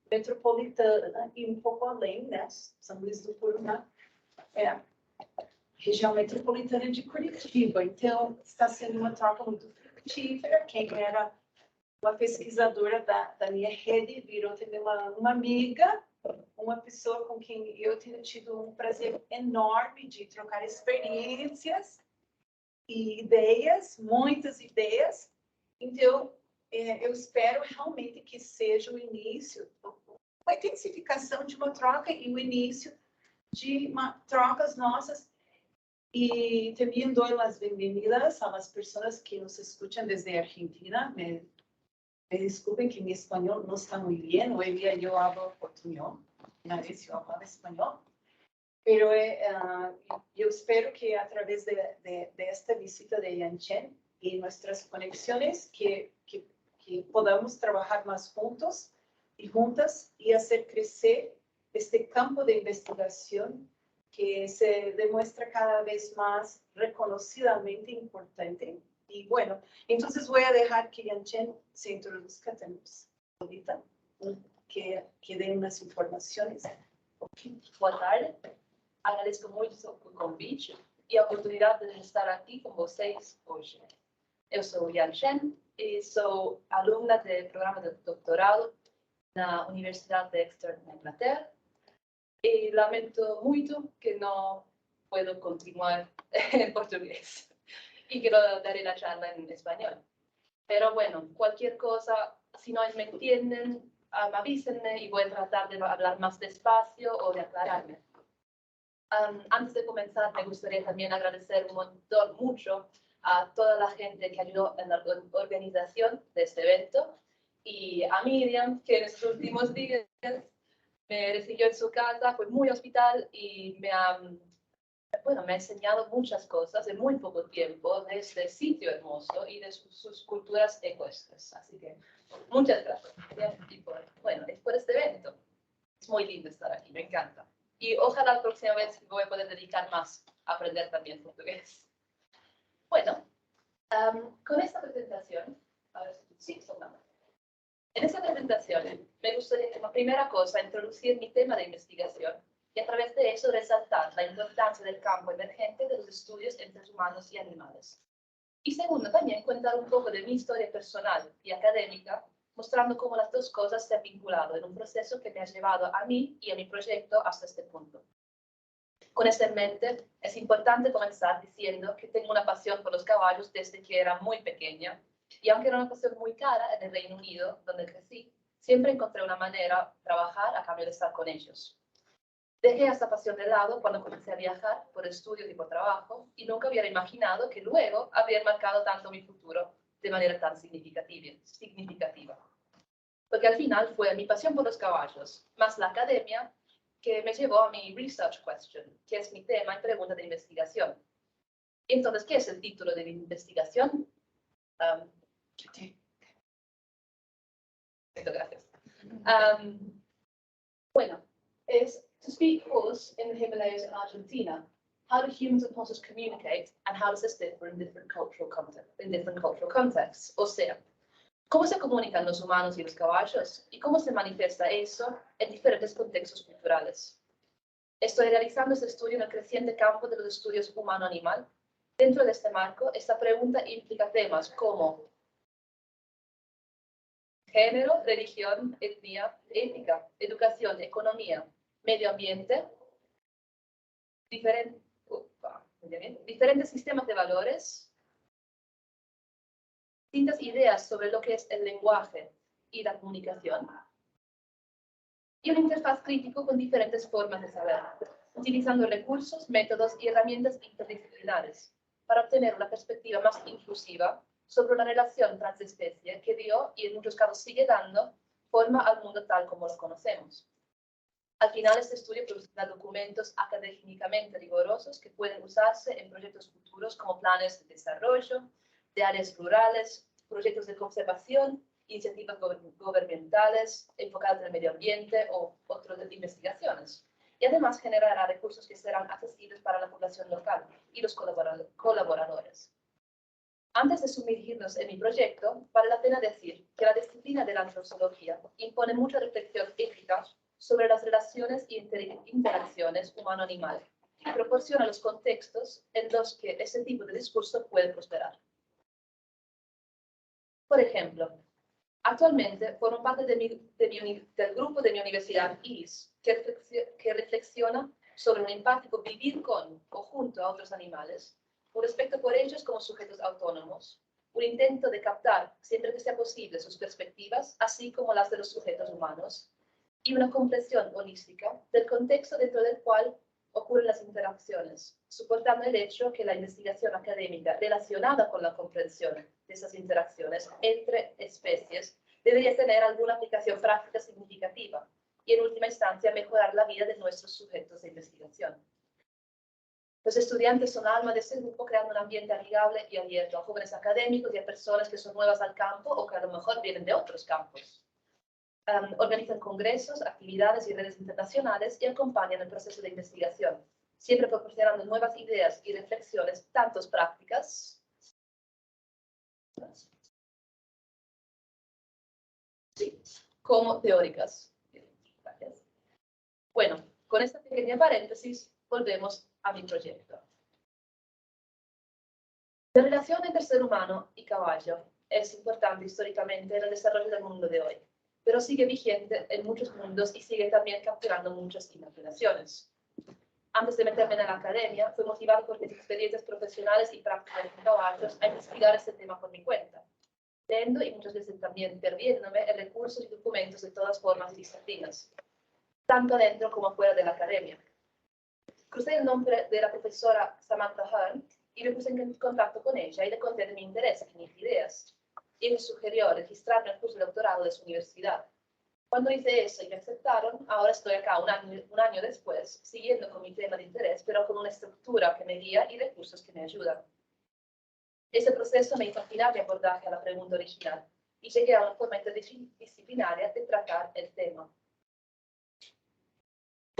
metropolitana e um pouco além, né? São Luís do Purunã, região metropolitana de Curitiba. Então, está sendo uma troca muito frutífera. Quem era uma pesquisadora da minha rede virou também uma amiga, uma pessoa com quem eu tenho tido um prazer enorme de trocar experiências e ideias, muitas ideias. Então, eu espero realmente que seja o início, uma intensificação de uma troca e o início de trocas nossas. Y también doy las bienvenidas a las personas que nos escuchan desde Argentina. Me disculpen que mi español no está muy bien. Hoy día yo hablo portuñol. Una vez yo hablaba español. Pero yo espero que a través de esta visita de Yanchen y nuestras conexiones, que podamos trabajar más juntos y juntas y hacer crecer este campo de investigación que se demuestra cada vez más reconocidamente importante. Y bueno, entonces voy a dejar que Yanchen se introduzca ahorita, que dé unas informações. Boa tarde, agradeço muito o convite e a oportunidade de estar aqui com vocês hoje. Eu sou Yanchen e sou aluna do programa de doutorado na Universidade de Exeter, na Inglaterra. Y lamento mucho que no puedo continuar en portugués y quiero darle la charla en español. Pero bueno, cualquier cosa, si no me entienden, avísenme y voy a tratar de hablar más despacio o de aclararme. Antes de comenzar, me gustaría también agradecer mucho a toda la gente que ayudó en la organización de este evento y a Miriam, que en estos últimos días me recibió en su casa, fue muy hospital y me ha enseñado muchas cosas en muy poco tiempo de este sitio hermoso y de sus culturas ecuestres. Así que muchas gracias. Y es por este evento. Es muy lindo estar aquí, me encanta. Y ojalá la próxima vez voy a poder dedicar más a aprender también portugués. Bueno, con esta presentación, a ver si sonamos. En esta presentación me gustaría, como primera cosa, introducir mi tema de investigación y a través de eso resaltar la importancia del campo emergente de los estudios entre humanos y animales. Y segundo, también contar un poco de mi historia personal y académica, mostrando cómo las dos cosas se han vinculado en un proceso que me ha llevado a mí y a mi proyecto hasta este punto. Con esto en mente, es importante comenzar diciendo que tengo una pasión por los caballos desde que era muy pequeña. Y aunque era una pasión muy cara en el Reino Unido, donde crecí, siempre encontré una manera de trabajar a cambio de estar con ellos. Dejé esta pasión de lado cuando comencé a viajar por estudios y por trabajo, y nunca hubiera imaginado que luego habría marcado tanto mi futuro de manera tan significativa. Porque al final fue mi pasión por los caballos, más la academia, que me llevó a mi research question, que es mi tema y pregunta de investigación. Entonces, ¿qué es el título de mi investigación? Gracias. Es To Speak Horse in the Himalayas in Argentina. How do humans and horses communicate, and how does this differ in different cultural contexts? O sea, ¿cómo se comunican los humanos y los caballos? ¿Y cómo se manifiesta eso en diferentes contextos culturales? Estoy realizando este estudio en el creciente campo de los estudios humano-animal. Dentro de este marco, esta pregunta implica temas como género, religión, etnia, ética, educación, economía, medio ambiente, diferentes sistemas de valores, distintas ideas sobre lo que es el lenguaje y la comunicación, y una interfaz crítico con diferentes formas de saber, utilizando recursos, métodos y herramientas interdisciplinares para obtener una perspectiva más inclusiva sobre una relación transespecie que dio, y en muchos casos sigue dando, forma al mundo tal como lo conocemos. Al final, este estudio producirá documentos académicamente rigurosos que pueden usarse en proyectos futuros como planes de desarrollo, de áreas rurales, proyectos de conservación, iniciativas gubernamentales enfocadas en el medio ambiente o otras investigaciones. Y además generará recursos que serán accesibles para la población local y los colaboradores. Antes de sumergirnos en mi proyecto, vale la pena decir que la disciplina de la antrozoología impone mucha reflexión ética sobre las relaciones y interacciones humano-animal y proporciona los contextos en los que ese tipo de discurso puede prosperar. Por ejemplo, actualmente formo parte del grupo de mi universidad IRIS, que reflexiona sobre un empático vivir con o junto a otros animales, un respeto por ellos como sujetos autónomos, un intento de captar, siempre que sea posible, sus perspectivas, así como las de los sujetos humanos, y una comprensión holística del contexto dentro del cual ocurren las interacciones, soportando el hecho que la investigación académica relacionada con la comprensión de esas interacciones entre especies debería tener alguna aplicación práctica significativa y, en última instancia, mejorar la vida de nuestros sujetos de investigación. Los estudiantes son alma de ese grupo, creando un ambiente amigable y abierto a jóvenes académicos y a personas que son nuevas al campo o que a lo mejor vienen de otros campos. Organizan congresos, actividades y redes internacionales y acompañan el proceso de investigación, siempre proporcionando nuevas ideas y reflexiones, tanto prácticas como teóricas. Gracias. Bueno, con esta pequeña paréntesis, volvemos a mi proyecto. La relación entre ser humano y caballo es importante históricamente en el desarrollo del mundo de hoy, pero sigue vigente en muchos mundos y sigue también capturando muchas imaginaciones. Antes de meterme en la academia, fui motivado por mis experiencias profesionales y prácticas con caballos a investigar este tema por mi cuenta, leyendo y muchas veces también perdiéndome en recursos y documentos de todas formas y disciplinas, tanto dentro como fuera de la academia. Crucé el nombre de la profesora Samantha Hearn y me puse en contacto con ella y le conté de mi interés y mis ideas. Y me sugirió registrarme al curso de doctorado de su universidad. Cuando hice eso y me aceptaron, ahora estoy acá un año después, siguiendo con mi tema de interés, pero con una estructura que me guía y recursos que me ayudan. Ese proceso me hizo afinar mi abordaje a la pregunta original y llegué a una forma interdisciplinaria de tratar el tema.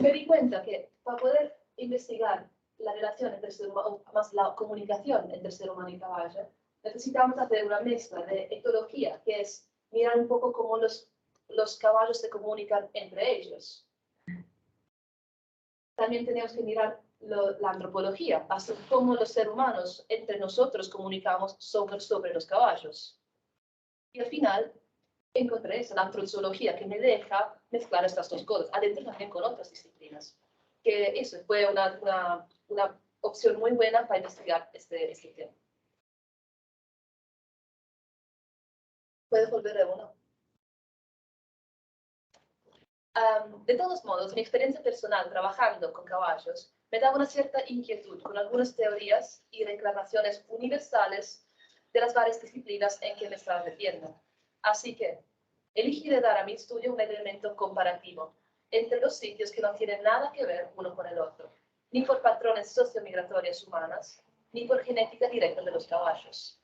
Me di cuenta que para poder investigar la relación entre el ser humano, más la comunicación entre el ser humano y caballo, necesitamos hacer una mezcla de etología, que es mirar un poco cómo los caballos se comunican entre ellos. También tenemos que mirar la antropología, hasta cómo los seres humanos entre nosotros comunicamos sobre los caballos. Y al final encontré esa, la antrozoología, que me deja mezclar estas dos cosas, adentro también con otras disciplinas. Que eso fue una opción muy buena para investigar este tema. ¿Puedes volver de uno? De todos modos, mi experiencia personal trabajando con caballos me daba una cierta inquietud con algunas teorías y reclamaciones universales de las varias disciplinas en que me estaba metiendo. Así que elegí de dar a mi estudio un elemento comparativo entre los sitios que no tienen nada que ver uno con el otro, ni por patrones sociomigratorias humanas, ni por genética directa de los caballos.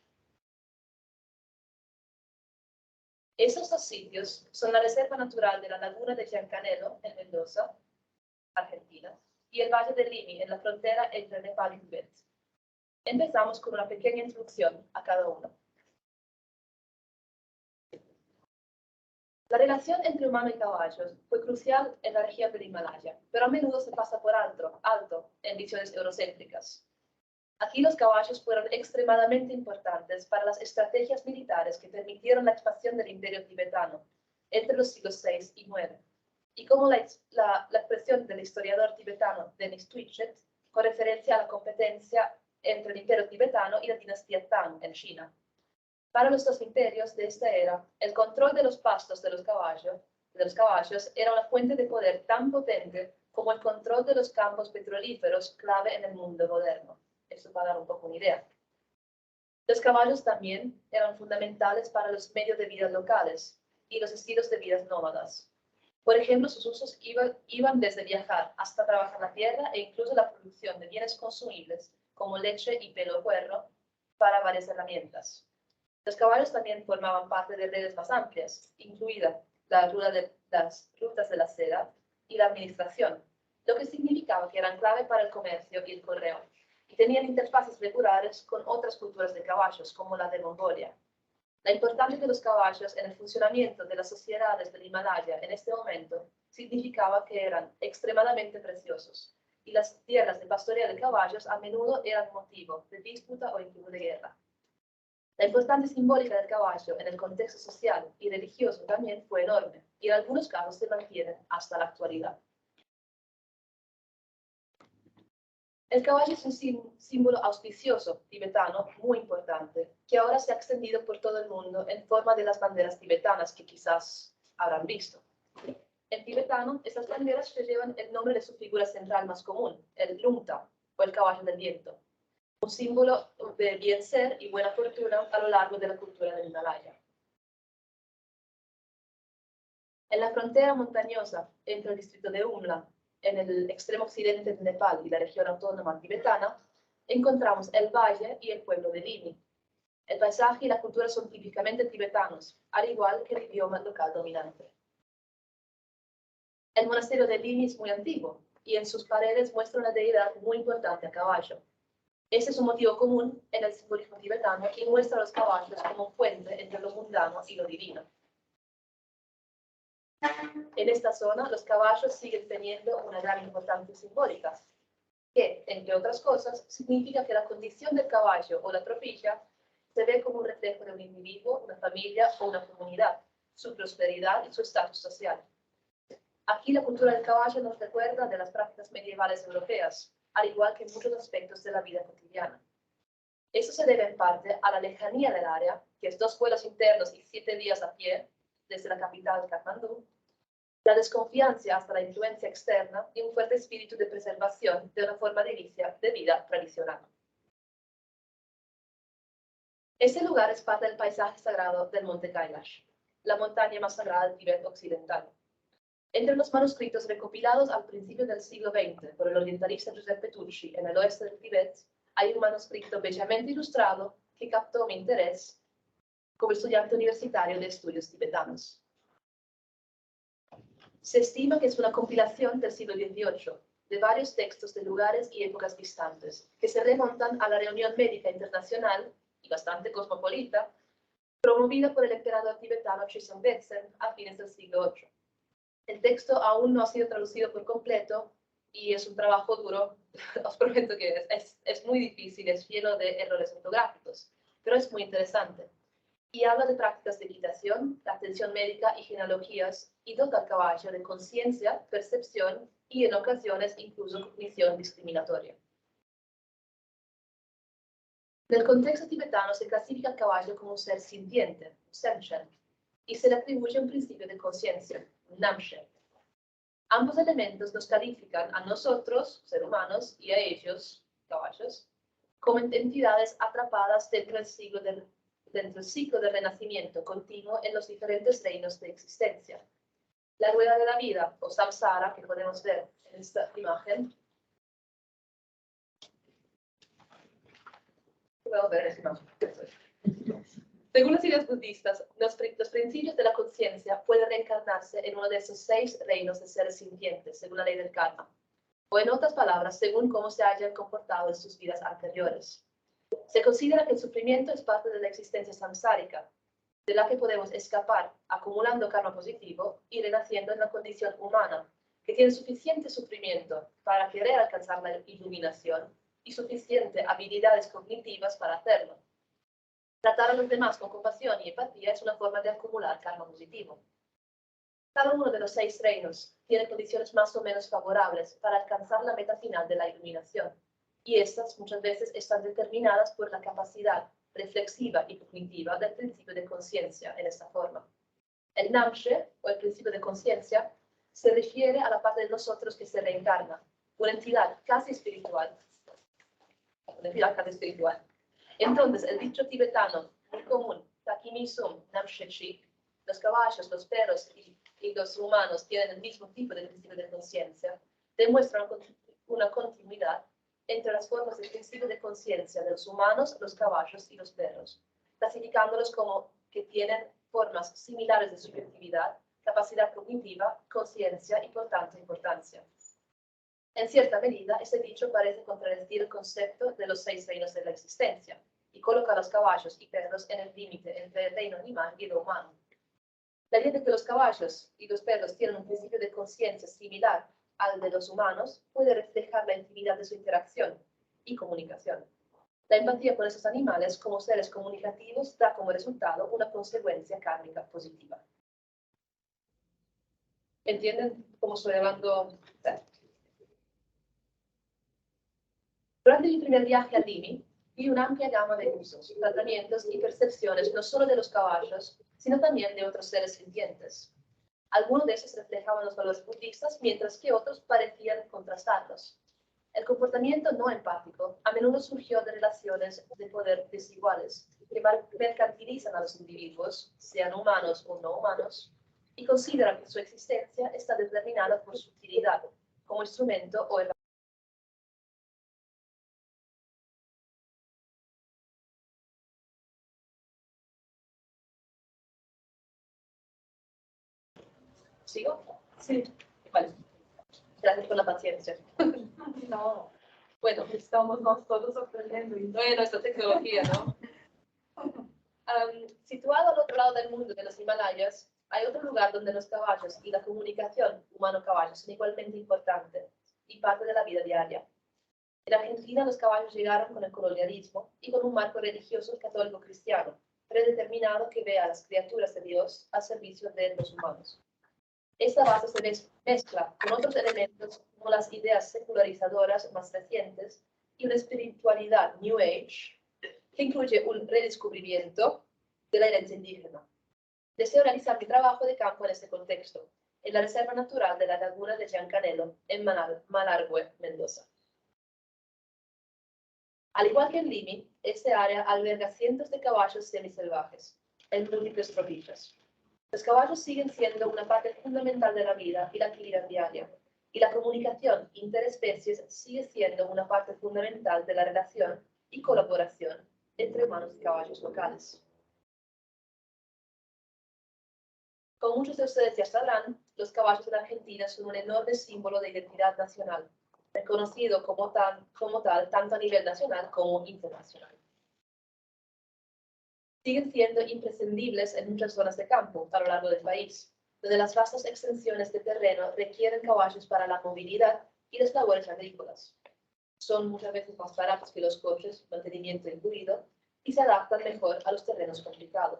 Esos dos sitios son la Reserva Natural de la Laguna de Giancanello, en Mendoza, Argentina, y el Valle de Limay, en la frontera entre Nepal y Tibet. Empezamos con una pequeña introducción a cada uno. La relación entre humano y caballos fue crucial en la región del Himalaya, pero a menudo se pasa por alto en visiones eurocéntricas. Aquí los caballos fueron extremadamente importantes para las estrategias militares que permitieron la expansión del imperio tibetano entre los siglos VI y IX, y como la expresión del historiador tibetano Denis Twitchett, con referencia a la competencia entre el imperio tibetano y la dinastía Tang en China. Para los dos imperios de esta era, el control de los pastos de los caballos era una fuente de poder tan potente como el control de los campos petrolíferos clave en el mundo moderno. Esto para dar un poco una idea. Los caballos también eran fundamentales para los medios de vida locales y los estilos de vida nómadas. Por ejemplo, sus usos iban desde viajar hasta trabajar la tierra e incluso la producción de bienes consumibles como leche y pelo o cuero para varias herramientas. Los caballos también formaban parte de redes más amplias, incluida las rutas de la seda y la administración, lo que significaba que eran clave para el comercio y el correo, y tenían interfaces regulares con otras culturas de caballos, como la de Mongolia. La importancia de los caballos en el funcionamiento de las sociedades del Himalaya en este momento significaba que eran extremadamente preciosos, y las tierras de pastoreo de caballos a menudo eran motivo de disputa o incluso de guerra. La importancia simbólica del caballo en el contexto social y religioso también fue enorme, y en algunos casos se mantiene hasta la actualidad. El caballo es un símbolo auspicioso tibetano muy importante, que ahora se ha extendido por todo el mundo en forma de las banderas tibetanas que quizás habrán visto. En tibetano, estas banderas llevan el nombre de su figura central más común, el Lungta, o el caballo del viento, un símbolo de bien ser y buena fortuna a lo largo de la cultura del Himalaya. En la frontera montañosa entre el distrito de Umla, en el extremo occidente de Nepal y la región autónoma tibetana, encontramos el valle y el pueblo de Lini. El paisaje y la cultura son típicamente tibetanos, al igual que el idioma local dominante. El monasterio de Lini es muy antiguo y en sus paredes muestra una deidad muy importante a caballo. Este es un motivo común en el simbolismo tibetano y muestra a los caballos como un puente entre lo mundano y lo divino. En esta zona, los caballos siguen teniendo una gran importancia simbólica, que, entre otras cosas, significa que la condición del caballo o la tropilla se ve como un reflejo de un individuo, una familia o una comunidad, su prosperidad y su estatus social. Aquí la cultura del caballo nos recuerda de las prácticas medievales europeas, al igual que en muchos aspectos de la vida cotidiana. Eso se debe en parte a la lejanía del área, que es 2 vuelos internos y 7 días a pie, desde la capital Katmandú, la desconfianza hasta la influencia externa y un fuerte espíritu de preservación de una forma de vida tradicional. Este lugar es parte del paisaje sagrado del monte Kailash, la montaña más sagrada del Tíbet occidental. Entre los manuscritos recopilados al principio del siglo XX por el orientalista Giuseppe Tucci en el oeste del Tíbet, hay un manuscrito bellamente ilustrado que captó mi interés como estudiante universitario de estudios tibetanos. Se estima que es una compilación del siglo XVIII, de varios textos de lugares y épocas distantes, que se remontan a la reunión médica internacional, y bastante cosmopolita, promovida por el emperador tibetano Chisom Detsen a fines del siglo VIII. El texto aún no ha sido traducido por completo y es un trabajo duro, os prometo que es muy difícil, es lleno de errores ortográficos, pero es muy interesante. Y habla de prácticas de equitación, la atención médica y genealogías, y dota al caballo de conciencia, percepción y en ocasiones incluso cognición discriminatoria. En el contexto tibetano se clasifica al caballo como un ser sintiente, sentient, y se le atribuye un principio de conciencia, namshe. Ambos elementos nos califican a nosotros, seres humanos, y a ellos, caballos, como entidades atrapadas dentro del ciclo de renacimiento continuo en los diferentes reinos de existencia. La rueda de la vida, o samsara, que podemos ver en esta imagen, según las ideas budistas, los principios de la conciencia pueden reencarnarse en uno de esos 6 reinos de seres sintientes, según la ley del karma, o en otras palabras, según cómo se hayan comportado en sus vidas anteriores. Se considera que el sufrimiento es parte de la existencia samsárica, de la que podemos escapar acumulando karma positivo y renaciendo en la condición humana, que tiene suficiente sufrimiento para querer alcanzar la iluminación y suficiente habilidades cognitivas para hacerlo. Tratar a los demás con compasión y empatía es una forma de acumular karma positivo. Cada uno de los 6 reinos tiene condiciones más o menos favorables para alcanzar la meta final de la iluminación, y estas muchas veces están determinadas por la capacidad reflexiva y cognitiva del principio de conciencia en esta forma. El namshe, o el principio de conciencia, se refiere a la parte de nosotros que se reencarna, una entidad casi espiritual. Entonces, el dicho tibetano muy común, Takimi Sum Namshe Chi, los caballos, los perros y los humanos tienen el mismo tipo de principio de conciencia, demuestra una continuidad entre las formas del principio de conciencia de los humanos, los caballos y los perros, clasificándolos como que tienen formas similares de subjetividad, capacidad cognitiva, conciencia y por tanto importancia. En cierta medida, este dicho parece contradecir el concepto de los 6 reinos de la existencia y coloca a los caballos y perros en el límite entre el reino animal y lo humano. La idea de que los caballos y los perros tienen un principio de conciencia similar al de los humanos puede reflejar la intimidad de su interacción y comunicación. La empatía con esos animales como seres comunicativos da como resultado una consecuencia kármica positiva. ¿Entienden cómo estoy hablando? Durante mi primer viaje a Limi, vi una amplia gama de usos, tratamientos y percepciones no solo de los caballos, sino también de otros seres sintientes. Algunos de esos reflejaban los valores budistas, mientras que otros parecían contrastarlos. El comportamiento no empático a menudo surgió de relaciones de poder desiguales, que mercantilizan a los individuos, sean humanos o no humanos, y consideran que su existencia está determinada por su utilidad como instrumento o herramienta. ¿Sigo? Sí. Vale. Gracias por la paciencia. No, Bueno, estamos nós todos aprendendo. bueno, esta tecnología, ¿no? Situado al otro lado del mundo de los Himalayas, hay otro lugar donde los caballos y la comunicación humano-caballo son igualmente importantes y parte de la vida diaria. En Argentina, los caballos llegaron con el colonialismo y con un marco religioso católico-cristiano, predeterminado que ve a las criaturas de Dios al servicio de los humanos. Esta base se mezcla con otros elementos como las ideas secularizadoras más recientes y una espiritualidad New Age que incluye un redescubrimiento de la herencia indígena. Deseo realizar mi trabajo de campo en este contexto, en la Reserva Natural de la Laguna de Giancanelo, en Malargüe, Mendoza. Al igual que en Limi, este área alberga cientos de caballos semisalvajes, en múltiples tropillas. Los caballos siguen siendo una parte fundamental de la vida y la actividad diaria, y la comunicación interespecies sigue siendo una parte fundamental de la relación y colaboración entre humanos y caballos locales. Como muchos de ustedes ya sabrán, los caballos en Argentina son un enorme símbolo de identidad nacional, reconocido como tal tanto a nivel nacional como internacional. Siguen siendo imprescindibles en muchas zonas de campo a lo largo del país, donde las vastas extensiones de terreno requieren caballos para la movilidad y las labores agrícolas. Son muchas veces más baratos que los coches, mantenimiento incluido, y se adaptan mejor a los terrenos complicados.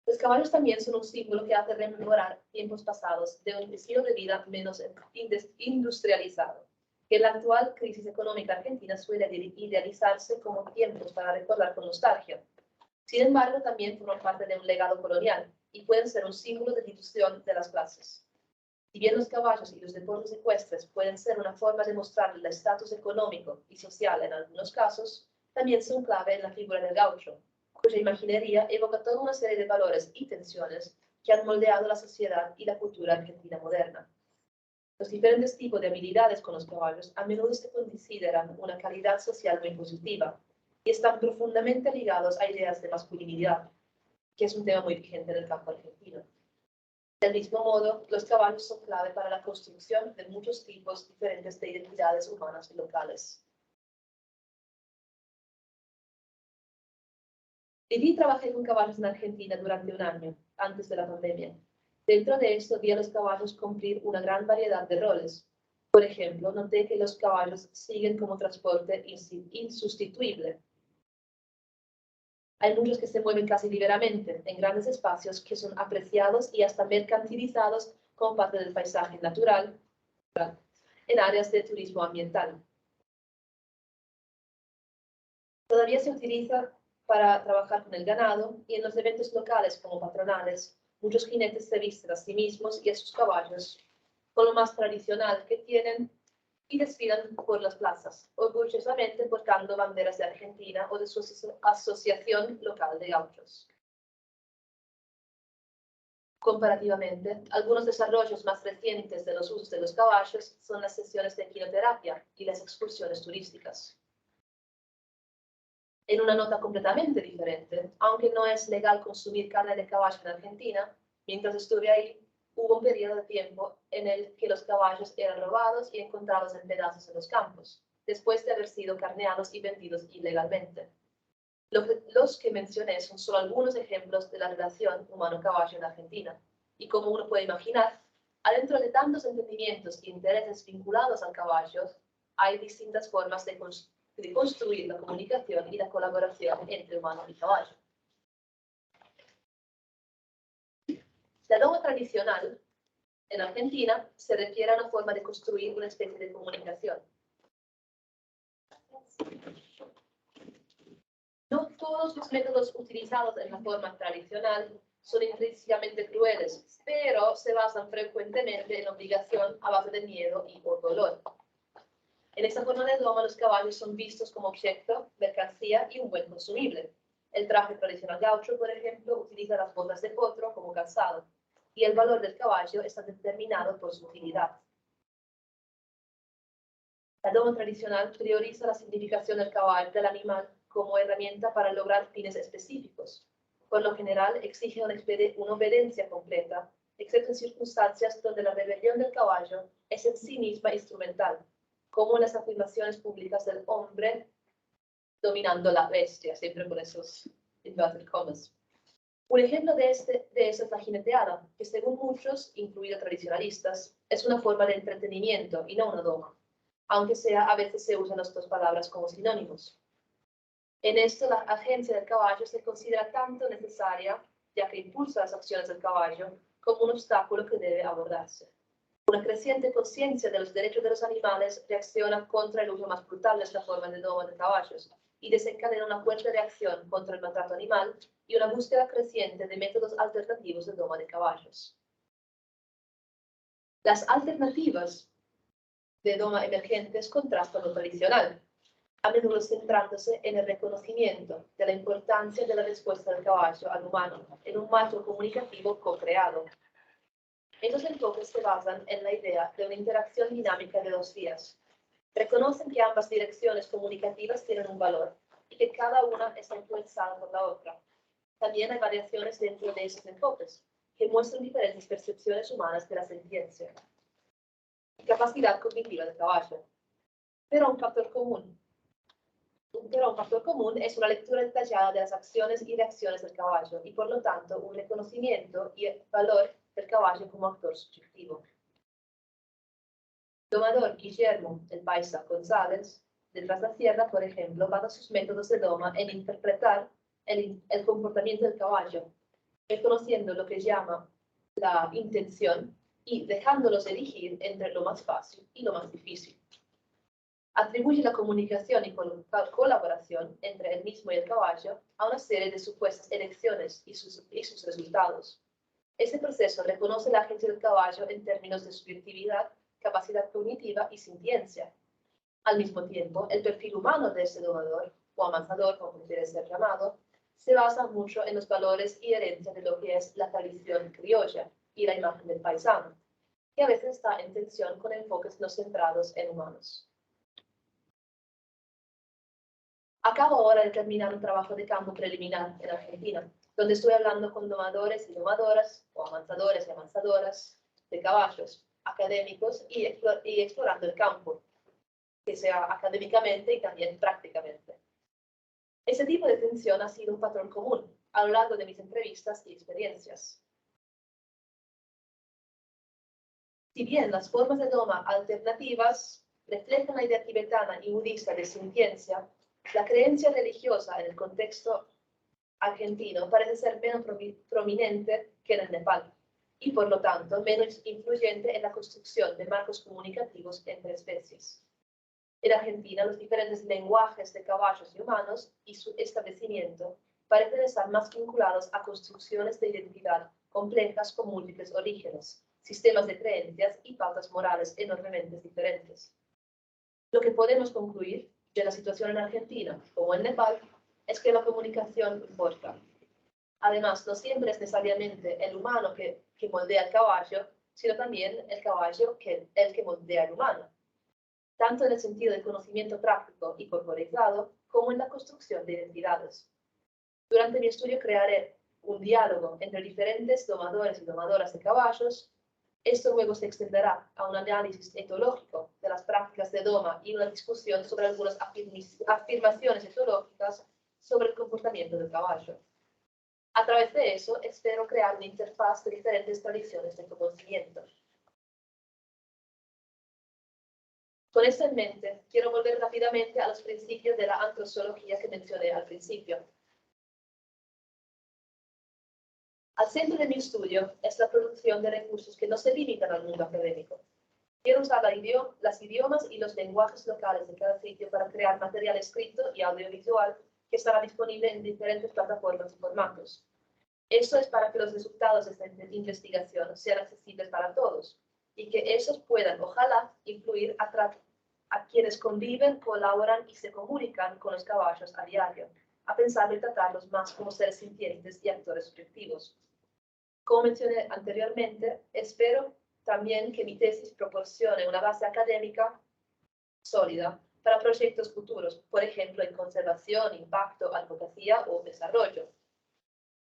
Los caballos también son un símbolo que hace rememorar tiempos pasados de un estilo de vida menos industrializado, que en la actual crisis económica argentina suele idealizarse como tiempos para recordar con nostalgia. Sin embargo, también forman parte de un legado colonial y pueden ser un símbolo de difusión de las clases. Si bien los caballos y los deportes ecuestres pueden ser una forma de mostrar el estatus económico y social en algunos casos, también son clave en la figura del gaucho, cuya imaginería evoca toda una serie de valores y tensiones que han moldeado la sociedad y la cultura argentina moderna. Los diferentes tipos de habilidades con los caballos a menudo se consideran una calidad social muy positiva y están profundamente ligados a ideas de masculinidad, que es un tema muy vigente en el campo argentino. Del mismo modo, los caballos son clave para la construcción de muchos tipos diferentes de identidades humanas y locales. Viví y trabajé con caballos en Argentina durante un año, antes de la pandemia. Dentro de esto vi a los caballos cumplir una gran variedad de roles. Por ejemplo, noté que los caballos siguen como transporte insustituible. Hay muchos que se mueven casi libremente en grandes espacios que son apreciados y hasta mercantilizados como parte del paisaje natural en áreas de turismo ambiental. Todavía se utiliza para trabajar con el ganado y en los eventos locales como patronales, muchos jinetes se visten a sí mismos y a sus caballos con lo más tradicional que tienen y desfilan por las plazas, orgullosamente portando banderas de Argentina o de su asociación local de gauchos. Comparativamente, algunos desarrollos más recientes de los usos de los caballos son las sesiones de equinoterapia y las excursiones turísticas. En una nota completamente diferente, aunque no es legal consumir carne de caballo en Argentina, mientras estuve ahí, hubo un periodo de tiempo en el que los caballos eran robados y encontrados en pedazos en los campos, después de haber sido carneados y vendidos ilegalmente. Los que mencioné son solo algunos ejemplos de la relación humano-caballo en Argentina, y como uno puede imaginar, adentro de tantos entendimientos y intereses vinculados al caballo, hay distintas formas de construir la comunicación y la colaboración entre humano y caballo. La doma tradicional en Argentina se refiere a una forma de construir una especie de comunicación. No todos los métodos utilizados en la forma tradicional son intrínsecamente crueles, pero se basan frecuentemente en obligación a base de miedo y o dolor. En esta forma de doma, los caballos son vistos como objeto, mercancía y un buen consumible. El traje tradicional gaucho, por ejemplo, utiliza las botas de potro como calzado, y el valor del caballo está determinado por su utilidad. La doma tradicional prioriza la significación del caballo, del animal, como herramienta para lograr fines específicos. Por lo general, exige una obediencia completa, excepto en circunstancias donde la rebelión del caballo es en sí misma instrumental, como en las afirmaciones públicas del hombre dominando la bestia, siempre con esos inverted commas. Un ejemplo de eso es la jineteada, que según muchos, incluidos tradicionalistas, es una forma de entretenimiento y no una doma, aunque a veces se usan las dos palabras como sinónimos. En esto, la agencia del caballo se considera tanto necesaria, ya que impulsa las acciones del caballo, como un obstáculo que debe abordarse. Una creciente conciencia de los derechos de los animales reacciona contra el uso más brutal de esta forma de doma de caballos y desencadena una fuerte reacción contra el maltrato animal y una búsqueda creciente de métodos alternativos de doma de caballos. Las alternativas de doma emergentes contrastan lo tradicional, a menudo centrándose en el reconocimiento de la importancia de la respuesta del caballo al humano en un marco comunicativo co-creado. Estos enfoques se basan en la idea de una interacción dinámica de dos vías. Reconocen que ambas direcciones comunicativas tienen un valor y que cada una está influenciada por la otra. También hay variaciones dentro de esos enfoques, que muestran diferentes percepciones humanas de la sentiencia y capacidad cognitiva del caballo. Pero un factor común es una lectura detallada de las acciones y reacciones del caballo y, por lo tanto, un reconocimiento y el valor del caballo como actor subjetivo. El domador Guillermo el Paisa González, de Tras la Sierra, por ejemplo, basa sus métodos de doma en interpretar el comportamiento del caballo, reconociendo lo que llama la intención y dejándolos elegir entre lo más fácil y lo más difícil. Atribuye la comunicación y colaboración entre el mismo y el caballo a una serie de supuestas elecciones y sus resultados. Este proceso reconoce la agencia del caballo en términos de subjetividad, capacidad cognitiva y sintiencia. Al mismo tiempo, el perfil humano de este domador, o amansador, como quiere ser llamado, se basa mucho en los valores y herencia de lo que es la tradición criolla y la imagen del paisano, que a veces está en tensión con enfoques no centrados en humanos. Acabo ahora de terminar un trabajo de campo preliminar en Argentina, donde estoy hablando con domadores y domadoras, o amansadores y amansadoras de caballos, académicos y explorando el campo, que sea académicamente y también prácticamente. Ese tipo de tensión ha sido un patrón común a lo largo de mis entrevistas y experiencias. Si bien las formas de doma alternativas reflejan la idea tibetana y budista de sintiencia, la creencia religiosa en el contexto argentino parece ser menos prominente que en el Nepal y, por lo tanto, menos influyente en la construcción de marcos comunicativos entre especies. En Argentina, los diferentes lenguajes de caballos y humanos y su establecimiento parecen estar más vinculados a construcciones de identidad complejas con múltiples orígenes, sistemas de creencias y pautas morales enormemente diferentes. Lo que podemos concluir de la situación en Argentina, como en Nepal, es que la comunicación importa. Además, no siempre es necesariamente el humano que moldea el caballo, sino también el caballo el que moldea el humano, tanto en el sentido del conocimiento práctico y corporizado, como en la construcción de identidades. Durante mi estudio crearé un diálogo entre diferentes domadores y domadoras de caballos, Esto luego se extenderá a un análisis etológico de las prácticas de doma y una discusión sobre algunas afirmaciones etológicas sobre el comportamiento del caballo. A través de eso, espero crear una interfaz de diferentes tradiciones de conocimiento. Con esto en mente, quiero volver rápidamente a los principios de la antrozoología que mencioné al principio. Al centro de mi estudio es la producción de recursos que no se limitan al mundo académico. Quiero usar las idiomas y los lenguajes locales de cada sitio para crear material escrito y audiovisual que estará disponible en diferentes plataformas y formatos. Esto es para que los resultados de esta investigación sean accesibles para todos y que esos puedan, ojalá, influir a quienes conviven, colaboran y se comunican con los caballos a diario, a pensar y tratarlos más como seres sintientes y actores subjetivos. Como mencioné anteriormente, espero también que mi tesis proporcione una base académica sólida para proyectos futuros, por ejemplo, en conservación, impacto, advocacia o desarrollo.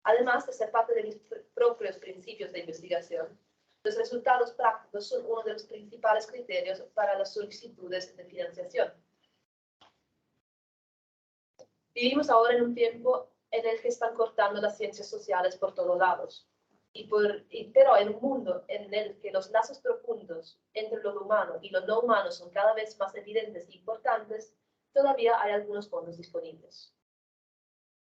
Además de ser parte de mis propios principios de investigación, los resultados prácticos son uno de los principales criterios para las solicitudes de financiación. Vivimos ahora en un tiempo en el que están cortando las ciencias sociales por todos lados. Pero en un mundo en el que los lazos profundos entre lo humano y lo no humano son cada vez más evidentes e importantes, todavía hay algunos fondos disponibles.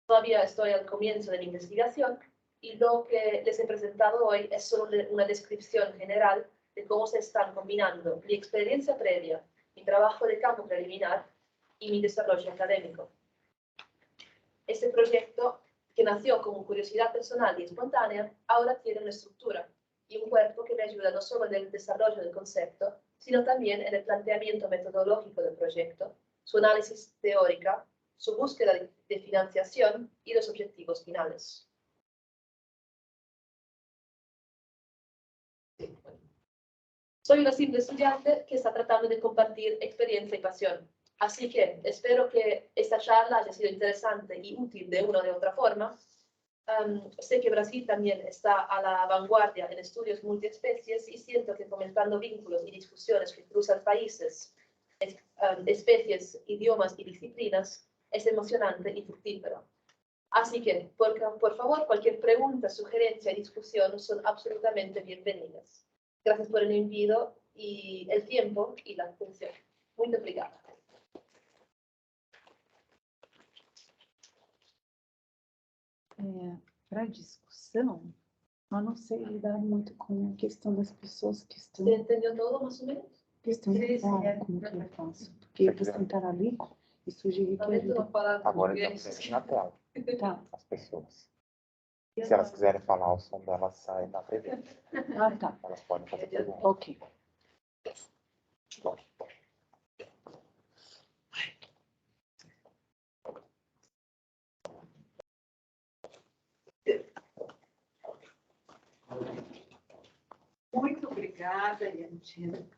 Todavía estoy al comienzo de mi investigación y lo que les he presentado hoy es solo una descripción general de cómo se están combinando mi experiencia previa, mi trabajo de campo preliminar y mi desarrollo académico. Este proyecto, que nació como curiosidad personal y espontánea, ahora tiene una estructura y un cuerpo que me ayuda no solo en el desarrollo del concepto, sino también en el planteamiento metodológico del proyecto, su análisis teórica, su búsqueda de financiación y los objetivos finales. Soy una simple estudiante que está tratando de compartir experiencia y pasión. Así que espero que esta charla haya sido interesante y útil de una o de otra forma. Sé que Brasil también está a la vanguardia en estudios multiespecies y siento que fomentando vínculos y discusiones que cruzan países, especies, idiomas y disciplinas es emocionante y fructífero. Así que, por favor, cualquier pregunta, sugerencia y discusión son absolutamente bienvenidas. Gracias por el envío y el tiempo y la atención. Muy obrigada. Para discussão, eu não sei lidar muito com a questão das pessoas que estão... ¿Se entendió todo, más o menos? Que estão Sim, fora, sim, como que eu faço? Porque você estar ali e sugerir que a Talvez gente... não falar Agora português. estamos na tela, Tá, as pessoas. Se elas quiserem falar, o som delas sai na TV. ah, tá, Elas podem fazer perguntas. ok. Muito obrigada, Yantina.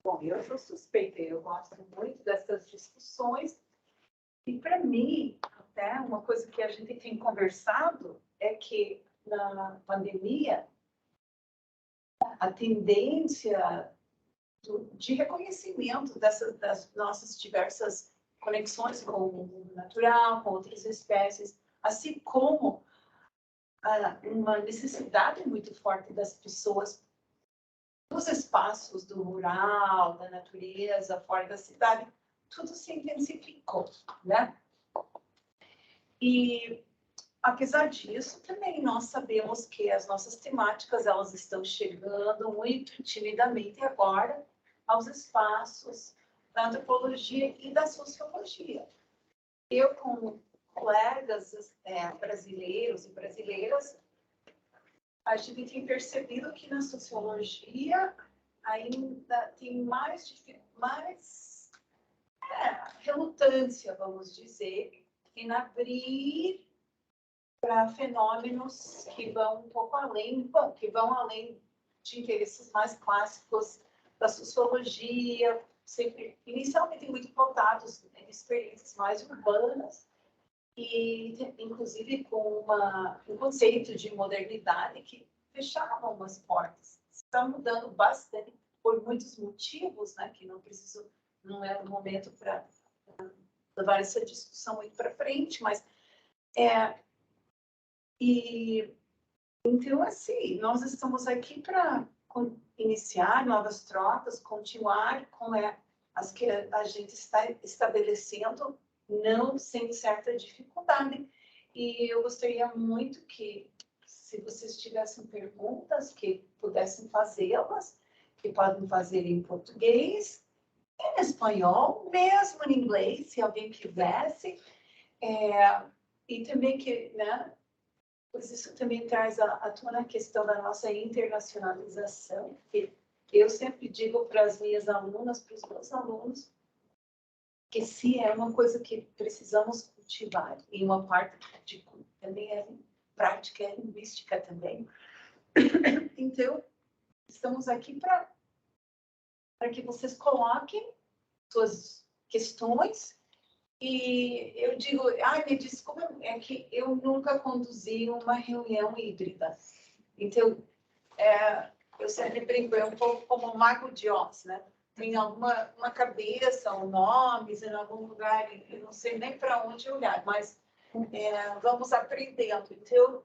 Bom, eu sou suspeita, eu gosto muito dessas discussões. E, para mim, até uma coisa que a gente tem conversado é que, na pandemia, a tendência de reconhecimento das nossas diversas conexões com o mundo natural, com outras espécies, assim como uma necessidade muito forte das pessoas nos espaços do rural, da natureza, fora da cidade, tudo se intensificou, né? E, apesar disso, também nós sabemos que as nossas temáticas, elas estão chegando muito timidamente agora aos espaços da antropologia e da sociologia. Eu, com colegas brasileiros e brasileiras, a gente tem percebido que na sociologia ainda tem mais relutância, vamos dizer, em abrir para fenômenos que vão um pouco além, que vão além de interesses mais clássicos da sociologia, sempre inicialmente muito pautados em experiências mais urbanas, e inclusive com um conceito de modernidade que fechava umas portas. está mudando bastante por muitos motivos, né? Que não é o momento para levar essa discussão muito para frente, mas então assim, nós estamos aqui para iniciar novas trocas, continuar com as que a gente está estabelecendo, não sem certa dificuldade. E eu gostaria muito que, se vocês tivessem perguntas, que pudessem fazê-las, que podem fazer em português, em espanhol, mesmo em inglês, se alguém quisesse. E também que, né, pois isso também traz à tona a questão da nossa internacionalização, que eu sempre digo para as minhas alunas, para os meus alunos, que se é uma coisa que precisamos cultivar, e uma parte também é prática, é linguística também. Então, estamos aqui para que vocês coloquem suas questões. E eu digo, me desculpa, é que eu nunca conduzi uma reunião híbrida. Então, eu sempre brinco, é um pouco como o Mago de Oz, né? Tem uma cabeça, nomes em algum lugar, eu não sei nem para onde olhar, mas vamos aprendendo. Então,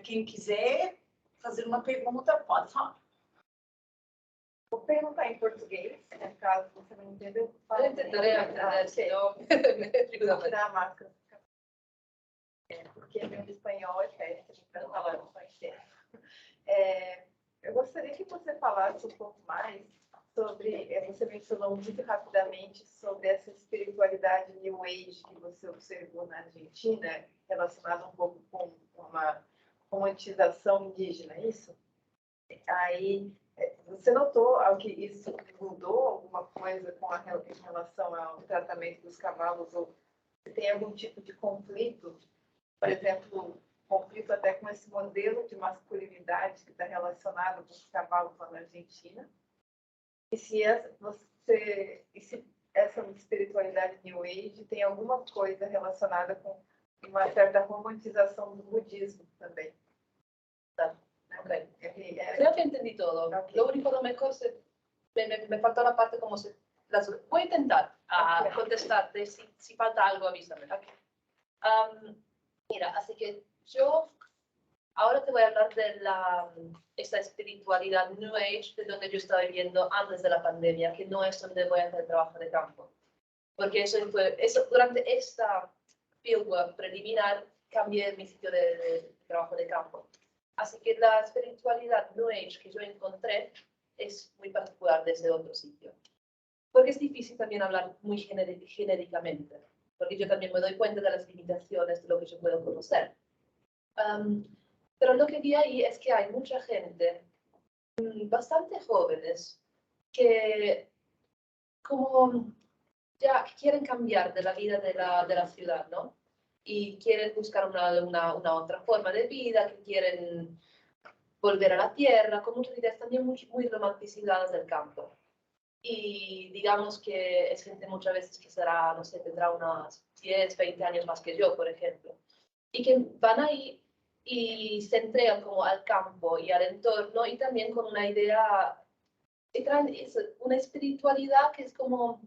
quem quiser fazer uma pergunta, pode falar. Vou perguntar em português, né, caso você não entendeu. Eu entenderei, senão Vou tirar a máscara. Porque meu espanhol é péssimo para falar no francês. Eu gostaria que você falasse um pouco mais sobre, você mencionou muito rapidamente sobre essa espiritualidade New Age que você observou na Argentina, relacionada um pouco com uma romantização indígena, é isso? Aí, você notou que isso mudou alguma coisa em relação ao tratamento dos cavalos? Ou tem algum tipo de conflito? Por exemplo, conflito até com esse modelo de masculinidade que está relacionado com os cavalos lá na Argentina? E se essa espiritualidade New Age tem alguma coisa relacionada com uma certa romantização do budismo também? Tá. Okay. Creo que entendí todo. Okay. Lo único, a lo mejor me faltó la parte como se... Voy a intentar contestarte. Si falta algo, avísame. Okay. Mira, así que yo ahora te voy a hablar de esta espiritualidad New Age, de donde yo estaba viviendo antes de la pandemia, que no es donde voy a hacer trabajo de campo. Porque eso durante esta fieldwork preliminar cambié mi sitio de trabajo de campo. Así que la espiritualidad New Age que yo encontré es muy particular de ese otro sitio. Porque es difícil también hablar muy genéricamente, porque yo también me doy cuenta de las limitaciones de lo que yo puedo conocer. Pero lo que vi ahí es que hay mucha gente, bastante jóvenes, que como ya quieren cambiar de la vida de la ciudad, ¿no? Y quieren buscar una otra forma de vida, que quieren volver a la tierra, con muchas ideas también muy romanticizadas del campo. Y digamos que es gente muchas veces que será, no sé, tendrá unos 10, 20 años más que yo, por ejemplo. Y que van ahí y se entregan como al campo y al entorno y también con una idea, una espiritualidad que es como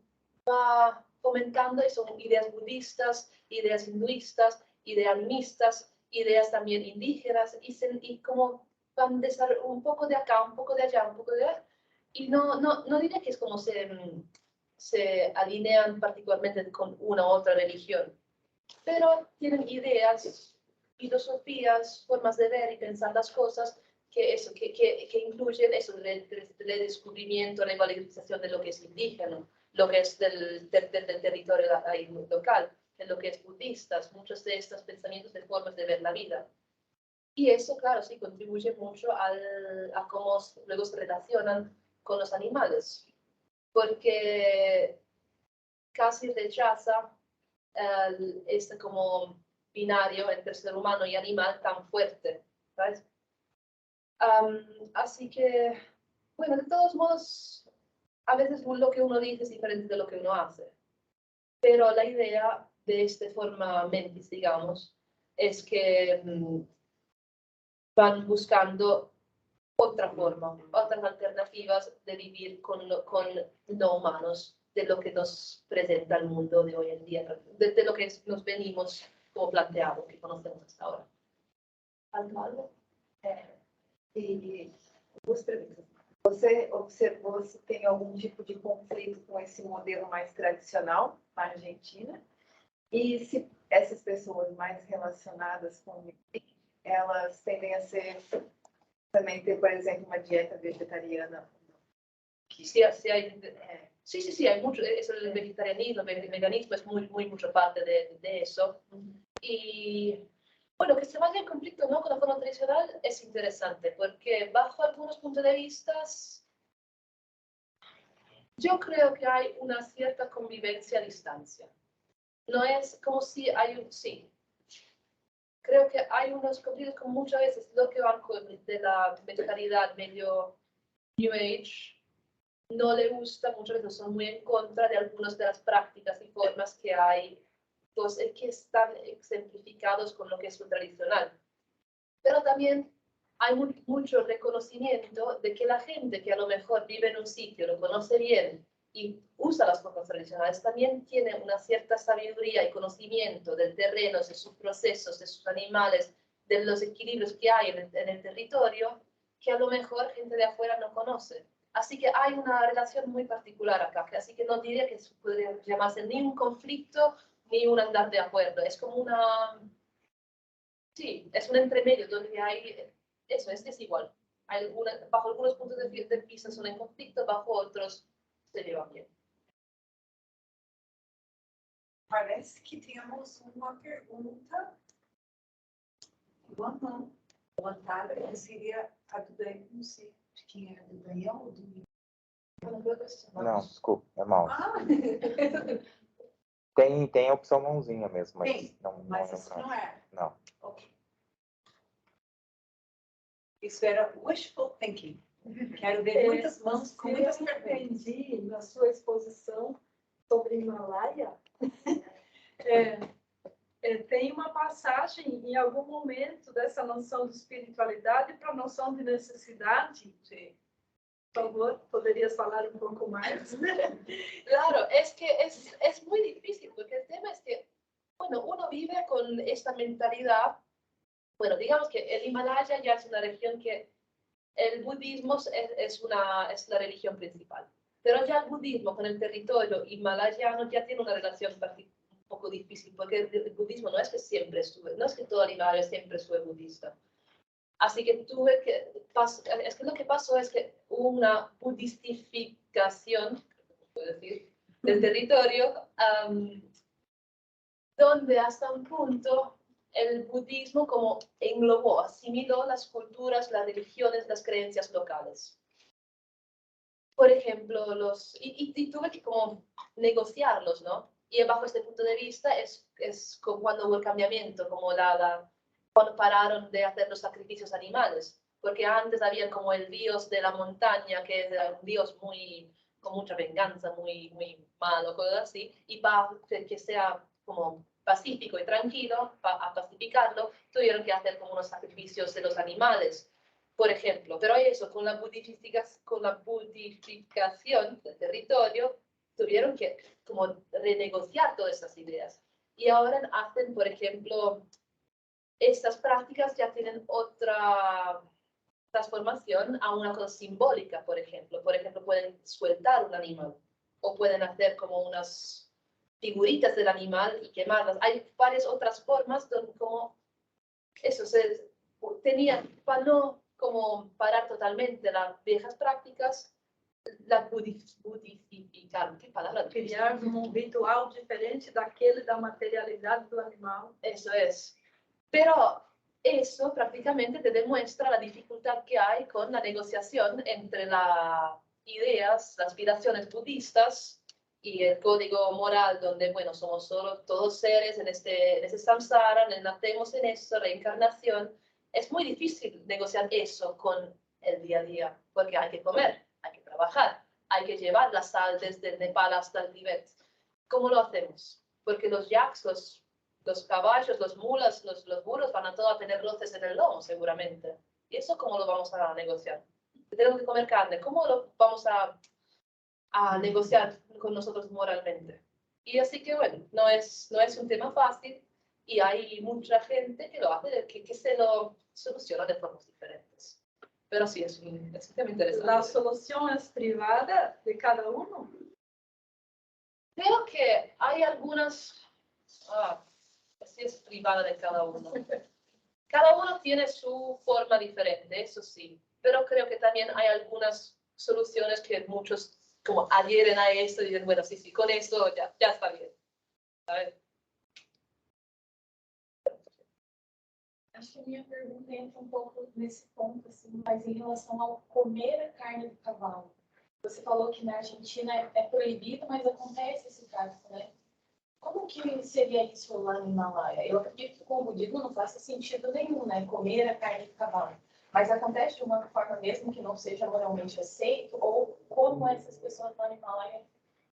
va fomentando, y son ideas budistas, ideas hinduistas, ideas animistas, ideas también indígenas, y como van un poco de acá, un poco de allá, un poco de allá. Y no diría que es como se alinean particularmente con una u otra religión, pero tienen ideas, filosofías, formas de ver y pensar las cosas que incluyen eso, el descubrimiento, la valorización de lo que es indígena, lo que es del territorio local, de lo que es budistas, muchos de estos pensamientos de formas de ver la vida. Y eso, claro, sí, contribuye mucho a cómo luego se relacionan con los animales, porque casi rechaza este como binario entre ser humano y animal tan fuerte, ¿sabes? Así que, bueno, de todos modos, a veces lo que uno dice es diferente de lo que uno hace, pero la idea de esta forma mentis, digamos, es que van buscando otra forma, otras alternativas de vivir con no humanos, de lo que nos presenta el mundo de hoy en día, de lo que nos venimos como planteado, que conocemos hasta ahora. ¿Algo? E duas perguntas. Você observou se tem algum tipo de conflito com esse modelo mais tradicional na Argentina? E se essas pessoas mais relacionadas com o meio, elas tendem a ser, também ter, por exemplo, uma dieta vegetariana? Sí, hay mucho, eso del vegetarianismo, el veganismo es muy mucho parte de eso. Y bueno, que se vaya en conflicto, ¿no?, con la forma tradicional es interesante, porque bajo algunos puntos de vista, yo creo que hay una cierta convivencia a distancia. No es como si hay un, sí. Creo que hay unos conflictos como muchas veces lo que van de la vegetarianidad medio New Age, no le gusta, muchas veces son muy en contra de algunas de las prácticas y formas que hay, pues, que están exemplificados con lo que es lo tradicional. Pero también hay mucho reconocimiento de que la gente que a lo mejor vive en un sitio, lo conoce bien y usa las formas tradicionales, también tiene una cierta sabiduría y conocimiento del terreno, de sus procesos, de sus animales, de los equilibrios que hay en el territorio, que a lo mejor gente de afuera no conoce. Así que hay una relación muy particular acá, así que no diría que podría llamarse ni un conflicto ni un andar de acuerdo. Es como una... Sí, es un entremedio donde hay... Eso, es igual. Bajo algunos puntos de vista son en conflicto, bajo otros se llevan bien. Parece que temos uma pergunta. Boa tarde, que seria a do Daniel, não sei de quem era, do Daniel ou do Miguel? Não, desculpa, é mal. Ah, Tem a opção mãozinha mesmo, mas tem, não mas é isso pra- não é. Não. Ok. Isso era wishful thinking. Quero ver muitas mãos com muitas Se eu perguntas. entendi na sua exposição sobre Himalaia, tem uma passagem em algum momento dessa noção de espiritualidade para a noção de necessidade. Por favor, poderias falar un poco más? Claro, es que es muy difícil, porque el tema es que, bueno, uno vive con esta mentalidad. Bueno, digamos que el Himalaya ya es una región que el budismo es la religión principal. Pero ya el budismo con el territorio himalayano ya tiene una relación un poco difícil, porque el budismo no es que siempre estuve, no es que todo el Himalaya siempre fue budista. Así que es que lo que pasó es que hubo una budistificación, puedo decir, del territorio, donde hasta un punto el budismo como englobó, asimiló las culturas, las religiones, las creencias locales. Por ejemplo, y tuve que como negociarlos, ¿no? Y bajo este punto de vista es como cuando hubo el cambiamiento, como cuando pararon de hacer los sacrificios animales, porque antes había como el dios de la montaña, que era un dios con mucha venganza, muy malo, cosas así, y para que sea como pacífico y tranquilo, para pacificarlo, tuvieron que hacer como unos sacrificios de los animales, por ejemplo. Pero eso, con la budificación del territorio, tuvieron que como renegociar todas esas ideas. Y ahora hacen, por ejemplo, estas prácticas ya tienen otra transformación a una cosa simbólica, por ejemplo. Por ejemplo, pueden sueltar un animal o pueden hacer como unas figuritas del animal y quemarlas. Hay varias otras formas donde como eso se tenía, para no como parar totalmente las viejas prácticas, la budificaron. ¿Qué palabra? Criar um ritual diferente daquele da materialidade do animal. Eso es. Pero eso prácticamente te demuestra la dificultad que hay con la negociación entre las ideas, las aspiraciones budistas y el código moral donde, bueno, somos todos seres en este samsara, nacemos en eso, reencarnación. Es muy difícil negociar eso con el día a día, porque hay que comer, hay que trabajar, hay que llevar la sal desde Nepal hasta el Tíbet. ¿Cómo lo hacemos? Porque los yaks, los caballos, los mulas, los burros van a todos a tener roces en el lomo, seguramente. ¿Eso cómo lo vamos a negociar? Tenemos que comer carne, ¿cómo lo vamos a negociar con nosotros moralmente? Y así que, bueno, no es un tema fácil y hay mucha gente que lo hace, que se lo soluciona de formas diferentes. Pero sí, es un tema interesante. La solución es privada de cada uno. Creo que hay algunas, sí es privada de cada uno. Cada uno tiene su forma diferente, eso sí, pero creo que también hay algunas soluciones que muchos como adhieren a esto y dicen, bueno, sí, con esto ya está bien. ¿Sabes? Acho que a minha pergunta entra um pouco nesse ponto, assim, mas em relação ao comer a carne do cavalo. Você falou que na Argentina é proibido, mas acontece esse prático, né? Como que seria isso lá no Himalaia? Eu acredito que com o budismo não faça sentido nenhum, né? Comer a carne do cavalo. Mas acontece de uma forma mesmo que não seja moralmente aceito? Ou como essas pessoas lá no Himalaia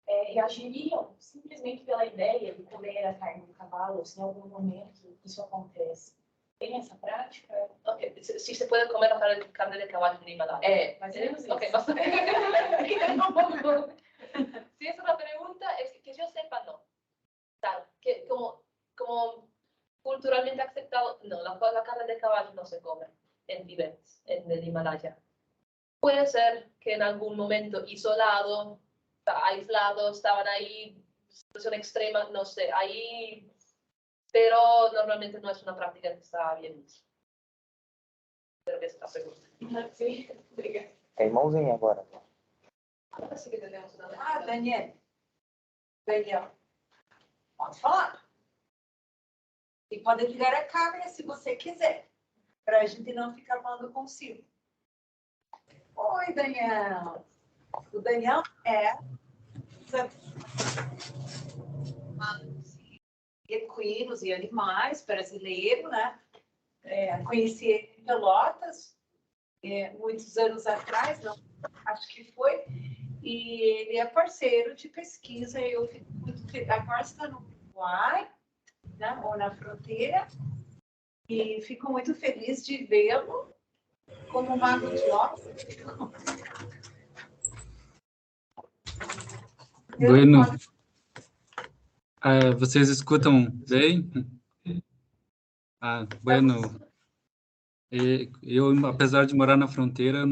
reagiriam simplesmente pela ideia de comer a carne do cavalo, se em algum momento isso acontece? Tem essa prática? Okay. Si se puede comer carne de caballo en Himalaya. Mais ou menos isso. Okay. Si es una pregunta, es que yo sepa, no. Claro, que como culturalmente aceptado, no, la carne de caballo no se come en Tibet, en el Himalaya. Puede ser que en algún momento aislado, estaban ahí, situación extrema, no sé, ahí, pero normalmente no es una práctica que está bien vista. Espero que esta pregunta. Sim, obrigada. Tem mãozinha agora. Ahora sí que tenemos una Daniel. Daniel. Pode falar. E pode ligar a câmera se você quiser, para a gente não ficar falando consigo. Oi, Daniel. O Daniel é equinos e animais brasileiro, né? Conheci ele em Pelotas muitos anos atrás, não, acho que foi, e ele é parceiro de pesquisa. Eu fico muito feliz. Agora está no Uruguai, né, ou na fronteira, e fico muito feliz de vê-lo como mago de Oz. Bueno, vocês escutam bem? Bueno, eu, apesar de morar na fronteira,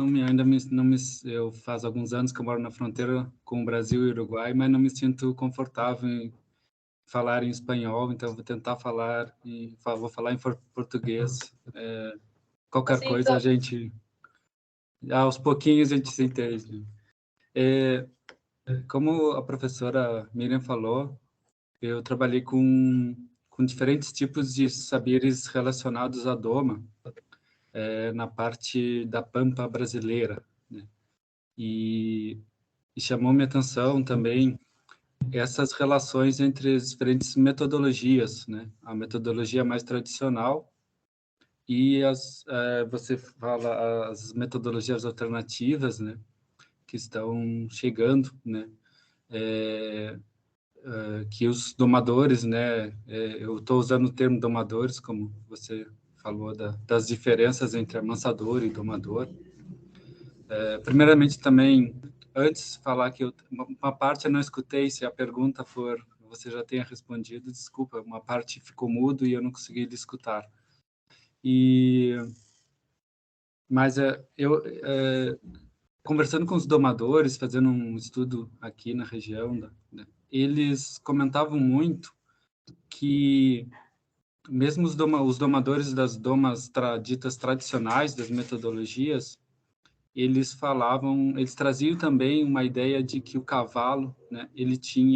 eu faz alguns anos que eu moro na fronteira com o Brasil e o Uruguai, mas não me sinto confortável em falar em espanhol, então vou tentar falar e vou falar em português. Qualquer Sim, coisa então. a gente, aos pouquinhos a gente se entende. Como a professora Miriam falou, eu trabalhei com diferentes tipos de saberes relacionados à doma, na parte da pampa brasileira, né? E chamou minha atenção também essas relações entre as diferentes metodologias, né? A metodologia mais tradicional e você fala as metodologias alternativas, né? Que estão chegando, né? Que os domadores, né? Eu estou usando o termo domadores, como você falou das diferenças entre amansador e domador. Primeiramente, também, antes de falar que uma parte eu não escutei, se a pergunta for, você já tenha respondido, desculpa, uma parte ficou mudo e eu não consegui lhe escutar. Mas eu, conversando com os domadores, fazendo um estudo aqui na região, eles comentavam muito que mesmo os domadores das domas ditas tradicionais, das metodologias, eles traziam também uma ideia de que o cavalo, né,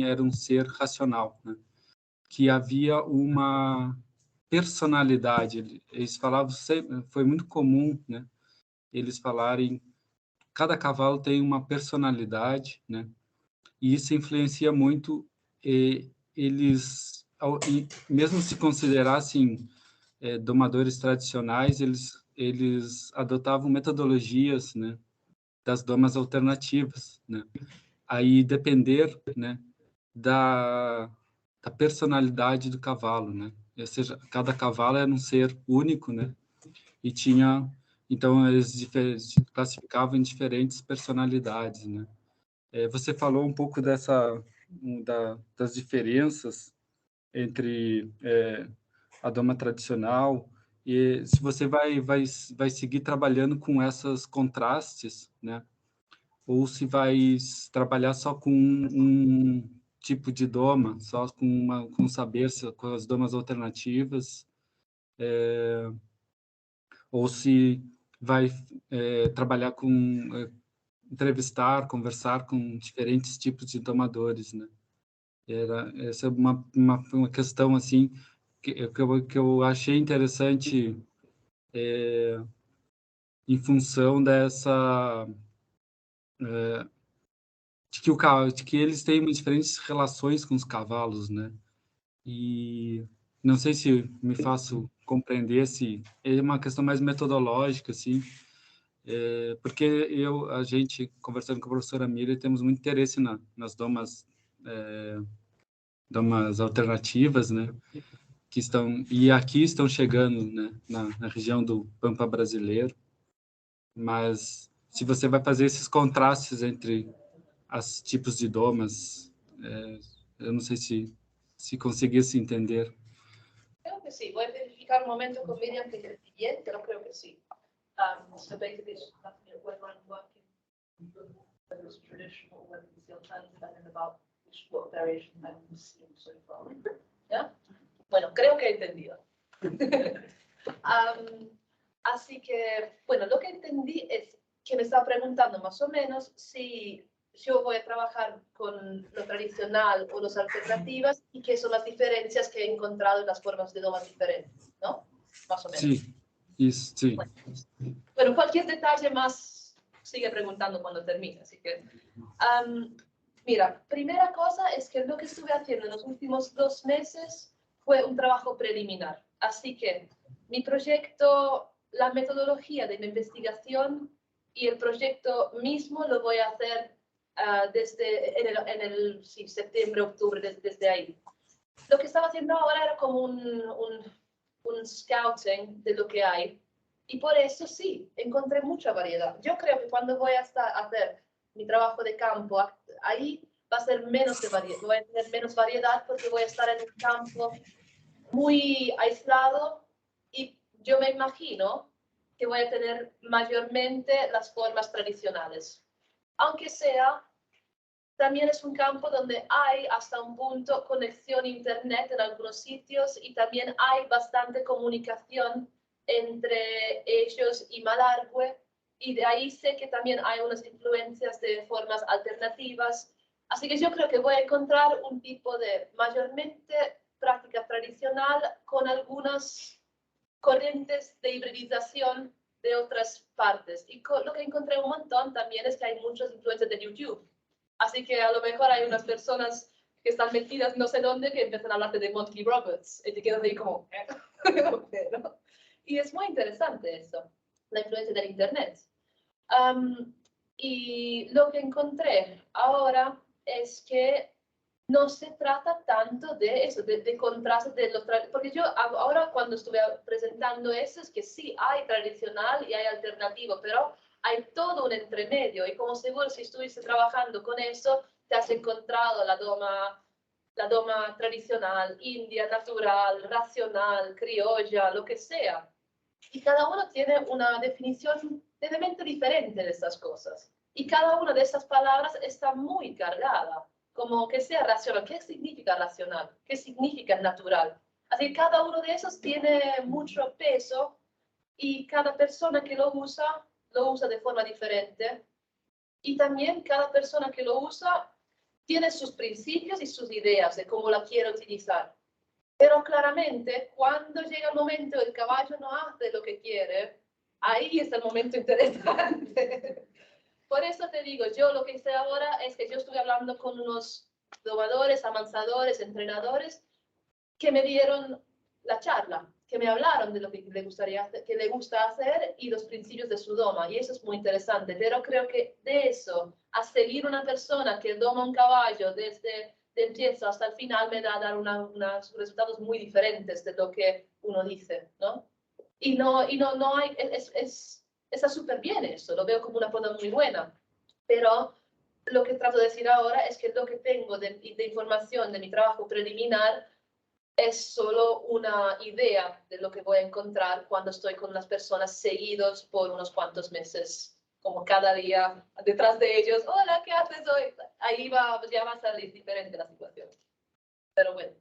era um ser racional, né, que havia uma personalidade. Eles falavam, foi muito comum, né, eles falarem, cada cavalo tem uma personalidade, né, e isso influencia muito eles, mesmo se considerassem domadores tradicionais, eles adotavam metodologias, né, das domas alternativas, né, aí depender, né, da personalidade do cavalo, né, ou seja, cada cavalo era um ser único, né, e tinha Então, eles classificavam em diferentes personalidades, né? Você falou um pouco das diferenças entre a doma tradicional e se você vai seguir trabalhando com esses contrastes, né? Ou se vai trabalhar só com um tipo de doma, só com saber com as domas alternativas, ou se vai trabalhar com entrevistar, conversar com diferentes tipos de domadores, né? Essa é uma questão assim que eu achei interessante em função dessa de que eles têm diferentes relações com os cavalos, né? E não sei se me faço compreender se é uma questão mais metodológica, assim, porque a gente, conversando com a professora Miriam, temos muito interesse nas domas alternativas, né? E aqui estão chegando, né? Na região do Pampa brasileiro, mas se você vai fazer esses contrastes entre os tipos de domas, eu não sei se conseguisse entender. Creo que sí. Voy a verificar un momento con Miriam que es bien, pero creo que sí. So basically, it's nothing that we're going to work in those traditional weapons, the alternative, and about what variation weapons seen so far. ¿Ya? Bueno, creo que he entendido. Así que, bueno, lo que entendí es que me estaba preguntando más o menos si yo voy a trabajar con lo tradicional o las alternativas y qué son las diferencias que he encontrado en las formas de domas diferentes, ¿no? Más o menos. Sí, sí. Bueno, cualquier detalle más sigue preguntando cuando termine, así que... mira, primera cosa es que lo que estuve haciendo en los últimos 2 meses fue un trabajo preliminar. Así que mi proyecto, la metodología de mi investigación y el proyecto mismo lo voy a hacer en el septiembre, octubre, desde ahí. Lo que estaba haciendo ahora era como un scouting de lo que hay. Y por eso sí, encontré mucha variedad. Yo creo que cuando voy a hacer mi trabajo de campo, ahí va a ser menos de variedad, voy a tener menos variedad porque voy a estar en un campo muy aislado y yo me imagino que voy a tener mayormente las formas tradicionales. Aunque sea, también es un campo donde hay hasta un punto conexión a internet en algunos sitios y también hay bastante comunicación entre ellos y Malargüe, y de ahí sé que también hay unas influencias de formas alternativas. Así que yo creo que voy a encontrar un tipo de mayormente práctica tradicional con algunas corrientes de hibridización de otras partes. Y lo que encontré un montón también es que hay muchas influencias de YouTube. Así que a lo mejor hay unas personas que están metidas no sé dónde que empiezan a hablar de Monty Roberts y te quedas ahí como... Pero, y es muy interesante eso, la influencia del Internet. Y lo que encontré ahora es que no se trata tanto de eso, de contraste de los porque yo ahora cuando estuve presentando eso es que sí hay tradicional y hay alternativo, pero hay todo un entremedio y como seguro si estuviste trabajando con eso, te has encontrado la doma tradicional, india, natural, racional, criolla, lo que sea. Y cada uno tiene una definición levemente diferente de estas cosas. Y cada una de estas palabras está muy cargada. Como que sea racional. ¿Qué significa racional? ¿Qué significa natural? Así que cada uno de esos tiene mucho peso y cada persona que lo usa de forma diferente. Y también cada persona que lo usa tiene sus principios y sus ideas de cómo la quiere utilizar. Pero claramente, cuando llega el momento el caballo no hace lo que quiere, ahí es el momento interesante. Por eso te digo, yo lo que hice ahora es que yo estuve hablando con unos domadores, amansadores, entrenadores, que me dieron la charla, que me hablaron de lo que le gusta hacer y los principios de su doma, y eso es muy interesante. Pero creo que de eso, a seguir una persona que doma un caballo desde el empiezo hasta el final, me da a dar unos resultados muy diferentes de lo que uno dice, ¿no? Y no hay, está súper bien eso, lo veo como una forma muy buena, pero lo que trato de decir ahora es que lo que tengo de información de mi trabajo preliminar es solo una idea de lo que voy a encontrar cuando estoy con las personas seguidos por unos cuantos meses, como cada día detrás de ellos, hola, ¿qué haces hoy? Ahí ya va a salir diferente la situación. Pero bueno,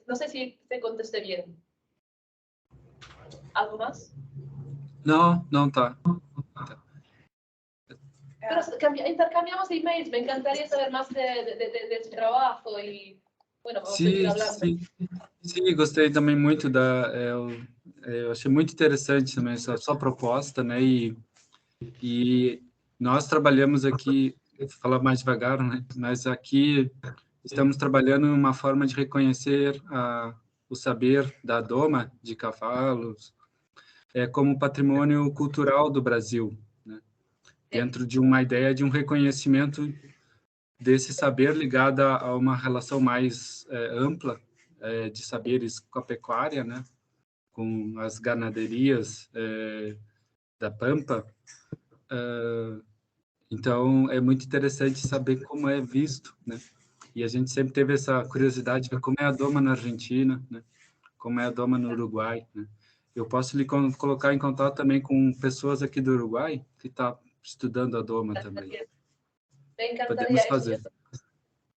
no sé si te contesté bien. ¿Algo más? Não, não tá. Pero intercambiamos emails, me encantaría saber más de tu trabajo y bueno, vamos a seguir hablando. Sim, gostei também muito eu achei muito interessante também a sua proposta, né? E nós trabalhamos aqui, vou falar mais devagar, né? Mas aqui estamos trabalhando em uma forma de reconhecer o saber da doma de cavalos como patrimônio cultural do Brasil, né? Dentro de uma ideia de um reconhecimento desse saber ligado a uma relação mais ampla de saberes com a pecuária, né? Com as ganaderias da Pampa. Então, é muito interessante saber como é visto, né? E a gente sempre teve essa curiosidade de ver como é a doma na Argentina, né? Como é a doma no Uruguai, né? Eu posso lhe colocar em contato também com pessoas aqui do Uruguai que estão estudando a doma também. Me encantaría. Podemos fazer.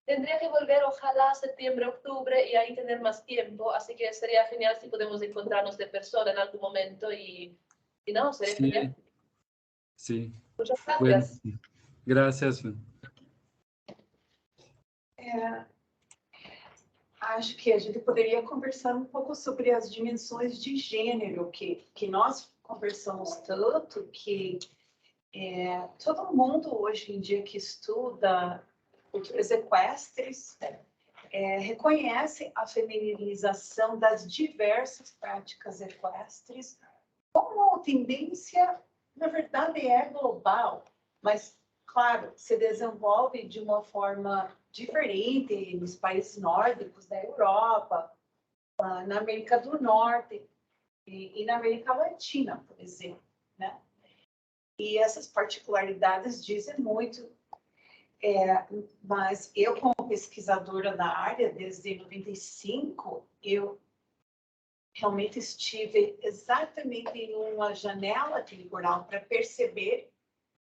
Tendría que volver, ojalá, septiembre, octubre, y ahí tener más tiempo, así que sería genial si podemos encontrarnos de persona en algún momento y no, sería genial. Sim. Muchas gracias. Bueno, gracias. Acho que a gente poderia conversar um pouco sobre as dimensões de gênero, que nós conversamos tanto, que todo mundo hoje em dia que estuda culturas equestres reconhece a feminilização das diversas práticas equestres como tendência, na verdade, global, mas, claro, se desenvolve de uma forma diferente nos países nórdicos da Europa, na América do Norte e na América Latina, por exemplo, né? E essas particularidades dizem muito, mas eu, como pesquisadora da área, desde 95, eu realmente estive exatamente em uma janela temporal para perceber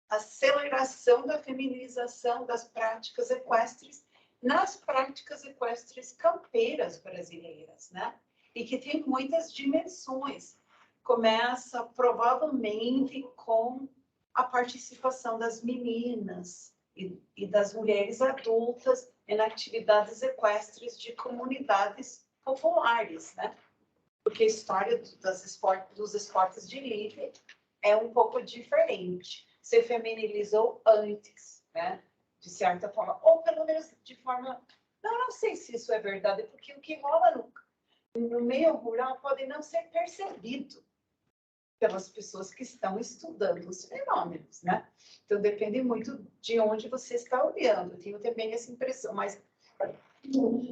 a aceleração da feminização das práticas equestres nas práticas equestres campeiras brasileiras, né? E que tem muitas dimensões. Começa provavelmente com a participação das meninas e das mulheres adultas em atividades equestres de comunidades populares, né? Porque a história dos esportes de elite é um pouco diferente. Se feminilizou antes, né? De certa forma, ou pelo menos de forma... Não sei se isso é verdade, porque o que rola no meio rural pode não ser percebido pelas pessoas que estão estudando os fenômenos, né? Então, depende muito de onde você está olhando. Eu tenho também essa impressão, mas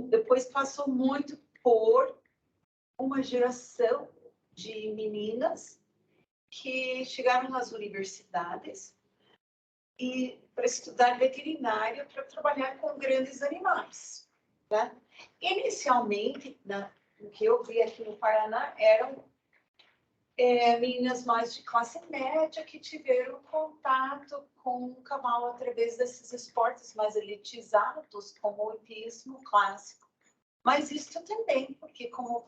depois passou muito por uma geração de meninas que chegaram nas universidades e para estudar veterinária, para trabalhar com grandes animais, né? Inicialmente, o que eu vi aqui no Paraná eram meninas mais de classe média que tiveram contato com o cavalo através desses esportes mais elitizados, como o hipismo clássico. Mas isso também, porque como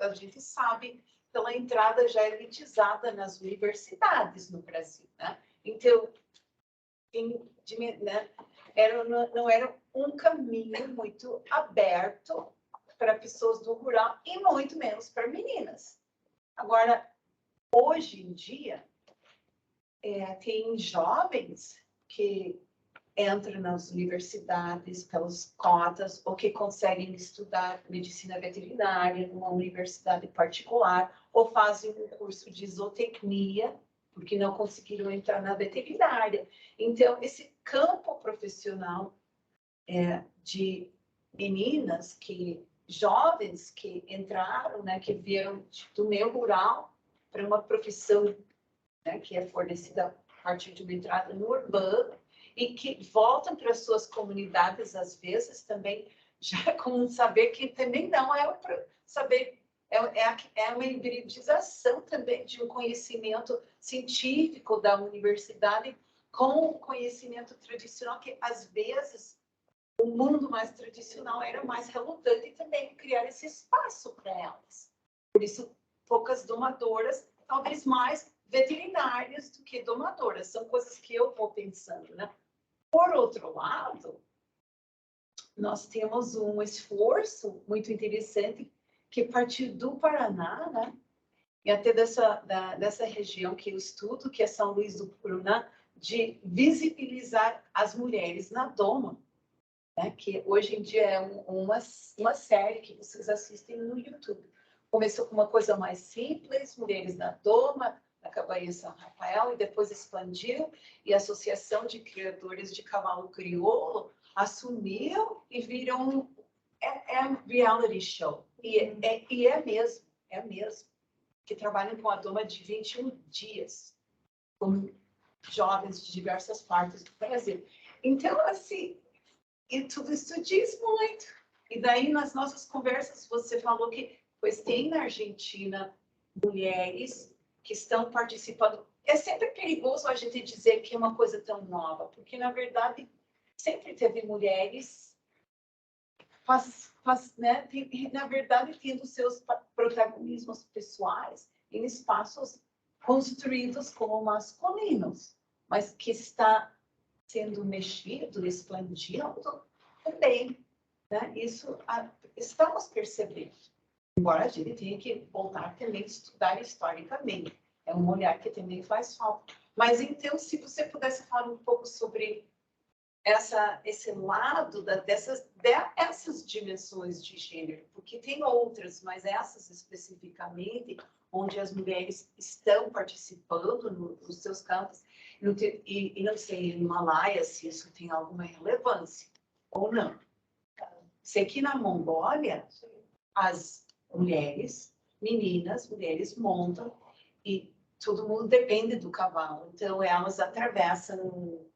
a gente sabe, pela entrada já elitizada nas universidades no Brasil, né? Então, não era um caminho muito aberto para pessoas do rural e muito menos para meninas. Agora, hoje em dia, tem jovens que entram nas universidades pelas cotas ou que conseguem estudar medicina veterinária numa universidade particular ou fazem um curso de zootecnia porque não conseguiram entrar na veterinária. Então, esse campo profissional de meninas jovens que entraram, né, que vieram do meio rural para uma profissão né, que é fornecida a partir de uma entrada no urbano, e que voltam para suas comunidades, às vezes, também, já com um saber que também não é o saber, é uma hibridização também de um conhecimento científico da universidade com o conhecimento tradicional, que às vezes o mundo mais tradicional era mais relutante também em criar esse espaço para elas. Por isso, poucas domadoras, talvez mais veterinárias do que domadoras. São coisas que eu vou pensando, né? Por outro lado, nós temos um esforço muito interessante que partiu do Paraná, né? E até dessa região que eu estudo, que é São Luís do Paraná, de visibilizar as mulheres na doma, né? Que hoje em dia é uma série que vocês assistem no YouTube. Começou com uma coisa mais simples, mulheres na doma, na Cabanha São Rafael, e depois expandiu, e a Associação de Criadores de Cavalo Crioulo assumiu e viram um reality show. E é mesmo, que trabalham com a doma de 21 dias, com jovens de diversas partes do Brasil. Então, assim, e tudo isso diz muito. E daí, nas nossas conversas, você falou que, pois, tem na Argentina mulheres que estão participando. É sempre perigoso a gente dizer que é uma coisa tão nova, porque, na verdade, sempre teve mulheres, né, na verdade, tendo seus protagonismos pessoais em espaços construídos como masculinos, mas que está sendo mexido, expandindo também, né? Isso estamos percebendo. Embora a gente tenha que voltar também a estudar historicamente. É um olhar que também faz falta. Mas, então, se você pudesse falar um pouco sobre esse lado dessas dimensões de gênero, porque tem outras, mas essas especificamente, onde as mulheres estão participando nos seus campos, e não sei, no Himalaia, se isso tem alguma relevância ou não. Sei que na Mongólia, as mulheres montam, e todo mundo depende do cavalo, então elas atravessam,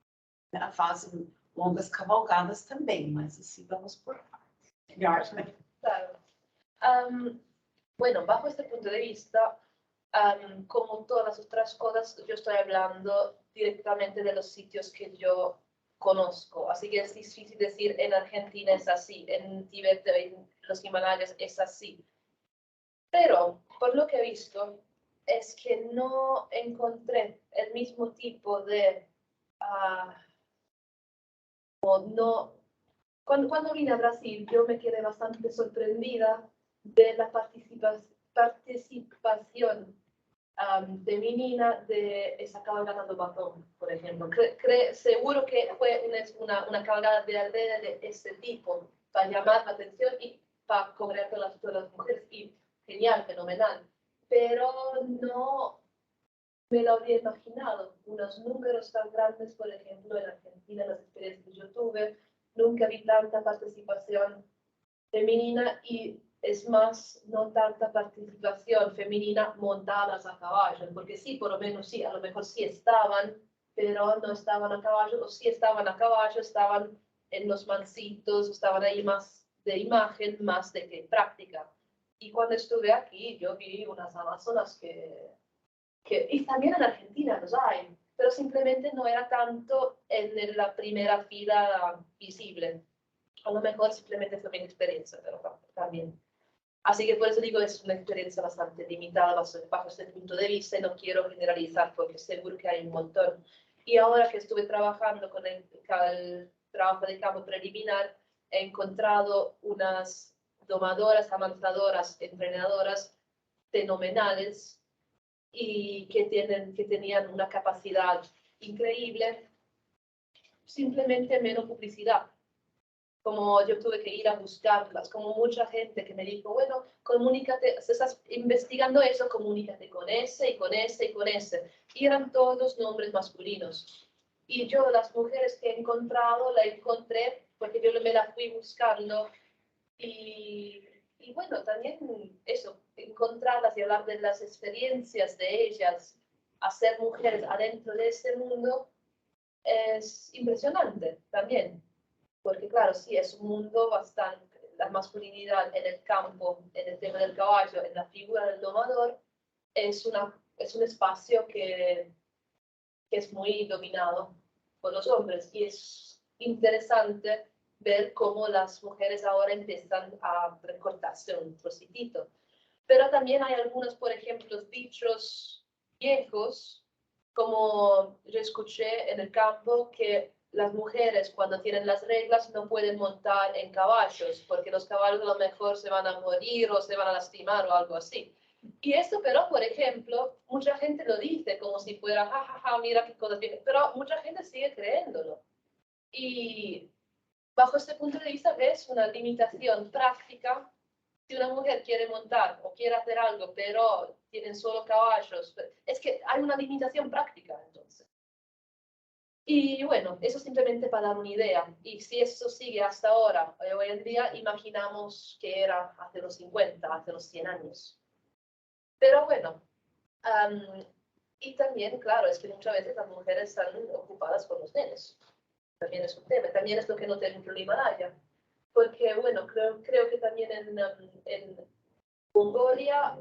fazem longas cavalgadas também, mas assim, vamos por partes. Claro. Bueno, bajo este punto de vista, como todas las otras cosas, yo estoy hablando directamente de los sitios que yo conozco. Así que es difícil decir en Argentina es así, en Tíbet, en los Himalayas es así. Pero por lo que he visto, es que no encontré el mismo tipo de... Cuando vine a Brasil, yo me quedé bastante sorprendida de la participación femenina de esa cabalgata de batón, por ejemplo. Seguro que fue una cabalgata de aldea de este tipo, para llamar la atención y para cobrar todas las mujeres, y genial, fenomenal. Pero no me lo había imaginado. Unos números tan grandes, por ejemplo, en Argentina, las experiencias que yo tuve, nunca vi tanta participación femenina, y es más, no tanta participación femenina montadas a caballo, porque sí, por lo menos sí, a lo mejor sí estaban, pero no estaban a caballo, o sí estaban a caballo, estaban en los mancitos, estaban ahí más de imagen, más de que práctica. Y cuando estuve aquí, yo vi unas amazonas y también en Argentina los hay, pero simplemente no era tanto en la primera fila visible. A lo mejor simplemente fue mi experiencia, pero también. Así que por eso digo, es una experiencia bastante limitada bajo este punto de vista, y no quiero generalizar porque seguro que hay un montón. Y ahora que estuve trabajando con el trabajo de campo preliminar, he encontrado unas domadoras, amansadoras, entrenadoras fenomenales, y que tenían una capacidad increíble, simplemente menos publicidad. Como yo tuve que ir a buscarlas, como mucha gente que me dijo, bueno, comunícate, si estás investigando eso, comunícate con ese y con ese y con ese. Y eran todos nombres masculinos. Y yo, las mujeres que he encontrado, la encontré porque yo me la fui buscando. Y bueno, también eso, encontrarlas y hablar de las experiencias de ellas, hacer mujeres adentro de ese mundo es impresionante también. Porque claro, sí, es un mundo bastante, la masculinidad en el campo, en el tema del caballo, en la figura del domador, es un espacio que es muy dominado por los hombres. Y es interesante ver cómo las mujeres ahora empiezan a recortarse un trocitito. Pero también hay algunos, por ejemplo, dichos viejos, como yo escuché en el campo, que las mujeres cuando tienen las reglas no pueden montar en caballos, porque los caballos a lo mejor se van a morir o se van a lastimar o algo así. Y esto, pero, por ejemplo, mucha gente lo dice como si fuera, jajaja, mira qué cosas bien, pero mucha gente sigue creyéndolo. Y bajo este punto de vista es una limitación práctica. Si una mujer quiere montar o quiere hacer algo, pero tienen solo caballos, es que hay una limitación práctica, entonces. Y bueno, eso simplemente para dar una idea. Y si eso sigue hasta ahora, hoy en día, imaginamos que era hace los 50, hace los 100 años. Pero bueno, y también, claro, es que muchas veces las mujeres están ocupadas con los nenes. También es un tema. También es lo que no tengo en el Himalaya. Porque, bueno, creo que también en Mongolia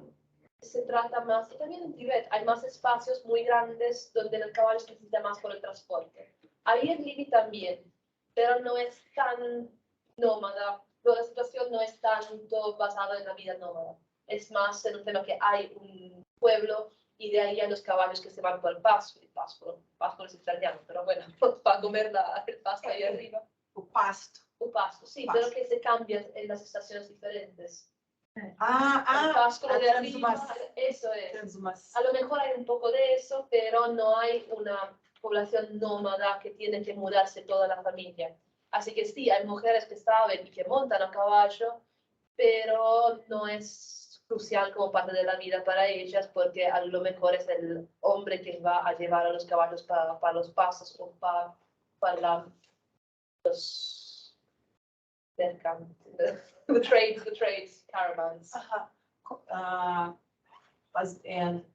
se trata más, y también en Tibet, hay más espacios muy grandes donde el caballo se necesita más por el transporte. Ahí en Libia también, pero no es tan nómada, la situación no es tanto basada en la vida nómada. Es más en un tema que hay un pueblo y de ahí hay los caballos que se van por el pasto. Pasto es italiano, pero bueno, para comer el pasto ahí arriba. O pasto. O pasto, sí, Pasto. pero que se cambian en las estaciones diferentes. El A pasto de arriba, transhumação. eso es. Transhumação. A lo mejor hay un poco de eso, pero no hay una población nómada que tiene que mudarse toda la familia. Así que sí, hay mujeres que saben y que montan a caballo, pero no es crucial como parte de la vida para ellas, porque a lo mejor es el hombre que va a llevar a los caballos para los pasos o para los the trades, caravans.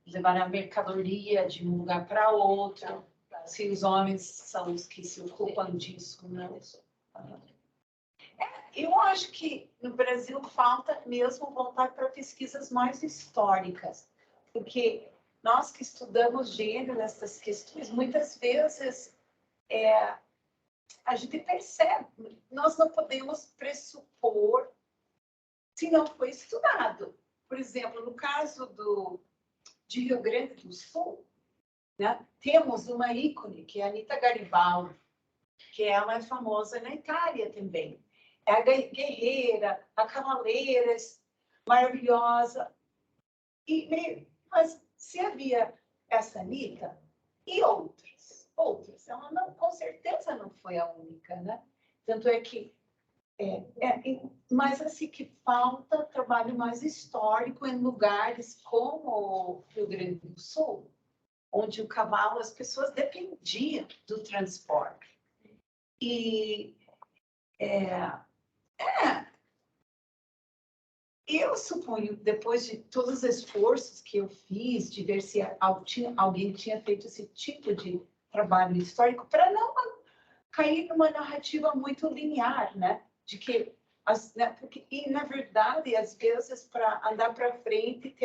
Levar a mercadoria de um lugar para outro. Se os homens são os que se ocupam disso, né? Eu acho que no Brasil falta mesmo voltar para pesquisas mais históricas, porque nós que estudamos gênero, essas questões, muitas vezes a gente percebe, nós não podemos pressupor se não foi estudado. Por exemplo, no caso de Rio Grande do Sul, né, temos uma ícone, que é a Anita Garibaldi, que ela é famosa na Itália também. É a guerreira, a cavaleira maravilhosa. Mas se havia essa Anita e outras, ela não, com certeza não foi a única, né? Tanto é que mas assim que falta trabalho mais histórico em lugares como o Rio Grande do Sul, onde o cavalo, as pessoas dependiam do transporte. E eu suponho, depois de todos os esforços que eu fiz, de ver se alguém tinha feito esse tipo de trabalho histórico, para não cair numa narrativa muito linear, né? De que, e na verdade, às vezes, para andar para frente,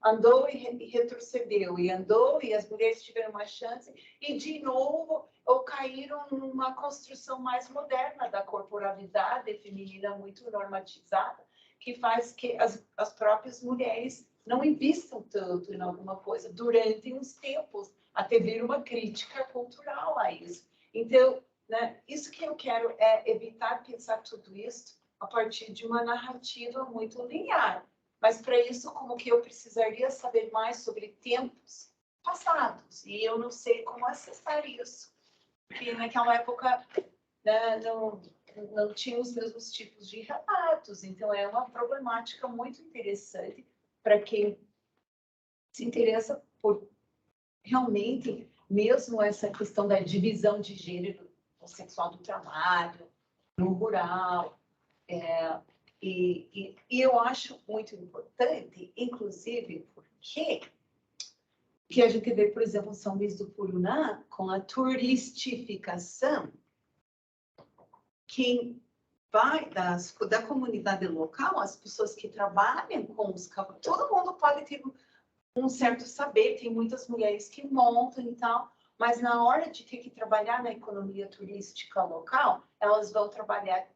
andou e retrocedeu, e andou, e as mulheres tiveram uma chance, e de novo, ou caíram numa construção mais moderna da corporalidade feminina muito normatizada, que faz que as próprias mulheres não investam tanto em alguma coisa durante uns tempos, até vir uma crítica cultural a isso. Então, né, isso que eu quero é evitar pensar tudo isso a partir de uma narrativa muito linear. Mas, para isso, como que eu precisaria saber mais sobre tempos passados. E eu não sei como acessar isso. Porque naquela época, né, não tinha os mesmos tipos de relatos. Então, é uma problemática muito interessante para quem se interessa por realmente, mesmo essa questão da divisão de gênero no sexual do trabalho, no rural. E eu acho muito importante, inclusive, porque que a gente vê, por exemplo, em São Luís do Purunã, com a turistificação, quem vai da comunidade local, as pessoas que trabalham com os cavalos, todo mundo pode ter um certo saber, tem muitas mulheres que montam e tal, mas na hora de ter que trabalhar na economia turística local, elas vão trabalhar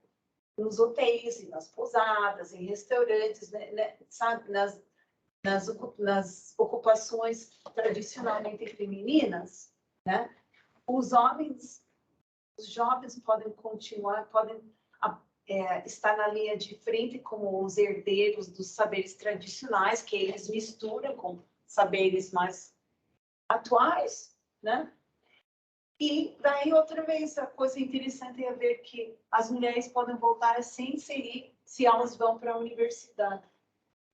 nos hotéis e nas pousadas, em restaurantes, né, sabe, nas ocupações tradicionalmente femininas, né? Os jovens podem continuar, podem estar na linha de frente como os herdeiros dos saberes tradicionais, que eles misturam com saberes mais atuais, né? E daí, outra vez, a coisa interessante é ver que as mulheres podem voltar a se inserir se elas vão para a universidade,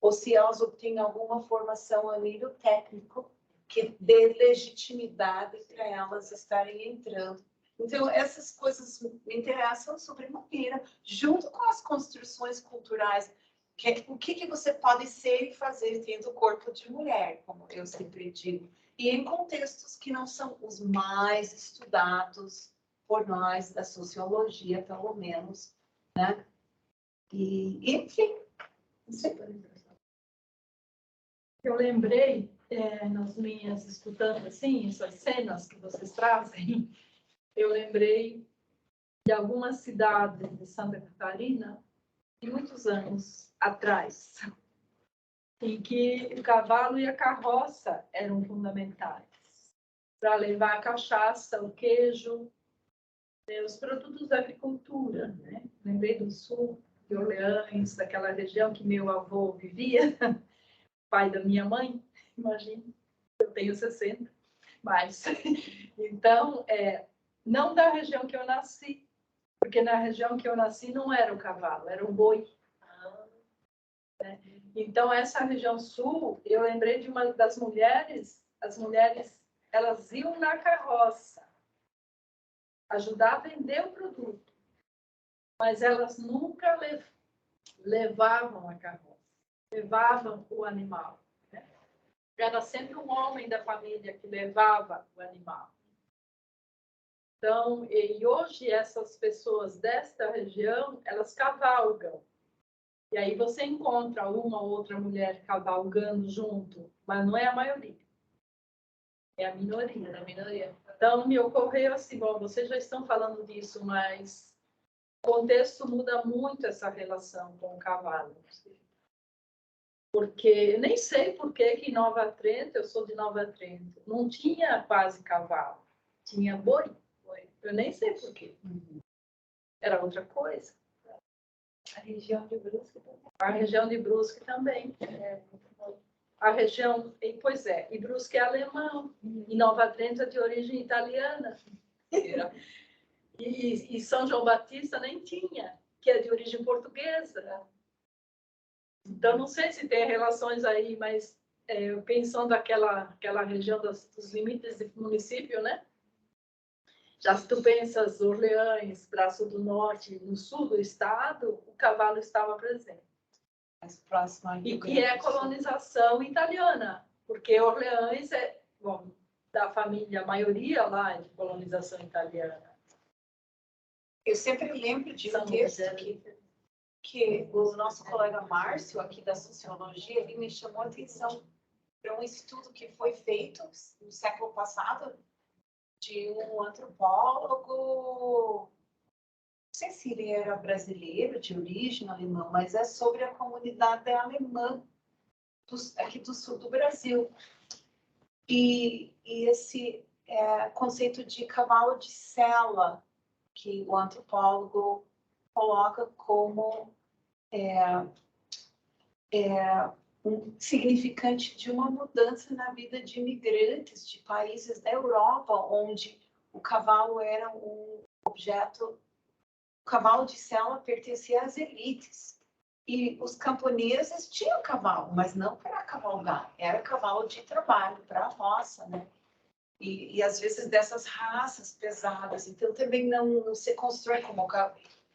ou se elas obtêm alguma formação a nível técnico que dê legitimidade para elas estarem entrando. Então, essas coisas me interessam sobremaneira, junto com as construções culturais. O que você pode ser e fazer tendo o corpo de mulher, como eu sempre digo. E em contextos que não são os mais estudados por nós, da sociologia, pelo menos, né? E enfim, não sei. Eu lembrei, nas minhas, escutando assim, essas cenas que vocês trazem, eu lembrei de algumas cidades de Santa Catarina, de muitos anos atrás, em que o cavalo e a carroça eram fundamentais para levar a cachaça, o queijo, os produtos da agricultura, né? Lembrei do sul, de Orleans, daquela região que meu avô vivia, pai da minha mãe, imagina, eu tenho 60, mas então, não da região que eu nasci, porque na região que eu nasci não era o cavalo, era o boi. Né? Então, essa região sul, eu lembrei de uma das mulheres, as mulheres, elas iam na carroça, ajudar a vender o produto, mas elas nunca levavam a carroça, levavam o animal. Né? Era sempre um homem da família que levava o animal. Então, e hoje essas pessoas desta região, elas cavalgam. E aí você encontra uma ou outra mulher cavalgando junto, mas não é a maioria. É a minoria. Da minoria. Então, me ocorreu assim, bom, vocês já estão falando disso, mas o contexto muda muito essa relação com o cavalo. Porque eu nem sei por que em Nova Trento, eu sou de Nova Trento, não tinha quase cavalo, tinha boi. Eu nem sei por quê. Era outra coisa. A região de Brusque também. A região de Brusque também. A região, pois é, e Brusque é alemão, e Nova Trento é de origem italiana. E São João Batista nem tinha, que é de origem portuguesa. Então, não sei se tem relações aí, mas pensando aquela região dos limites do município, né? Já se tu pensas Orleans, Braço do Norte, no sul do estado, o cavalo estava presente. Mais próximo E que é colonização italiana, porque Orleans é, bom, da família, a maioria lá é de colonização italiana. Eu sempre lembro de um texto que o nosso colega Márcio, aqui da Sociologia, ele me chamou a atenção para um estudo que foi feito no século passado de um antropólogo, não sei se ele era brasileiro, de origem alemã, mas é sobre a comunidade alemã aqui do sul do Brasil. E esse conceito de cavalo de sela, que o antropólogo coloca como um significante de uma mudança na vida de imigrantes de países da Europa, onde o cavalo era um objeto, o cavalo de sela pertencia às elites. E os camponeses tinham cavalo, mas não para cavalgar, era cavalo de trabalho, para a roça, né? E às vezes dessas raças pesadas, então também não se constrói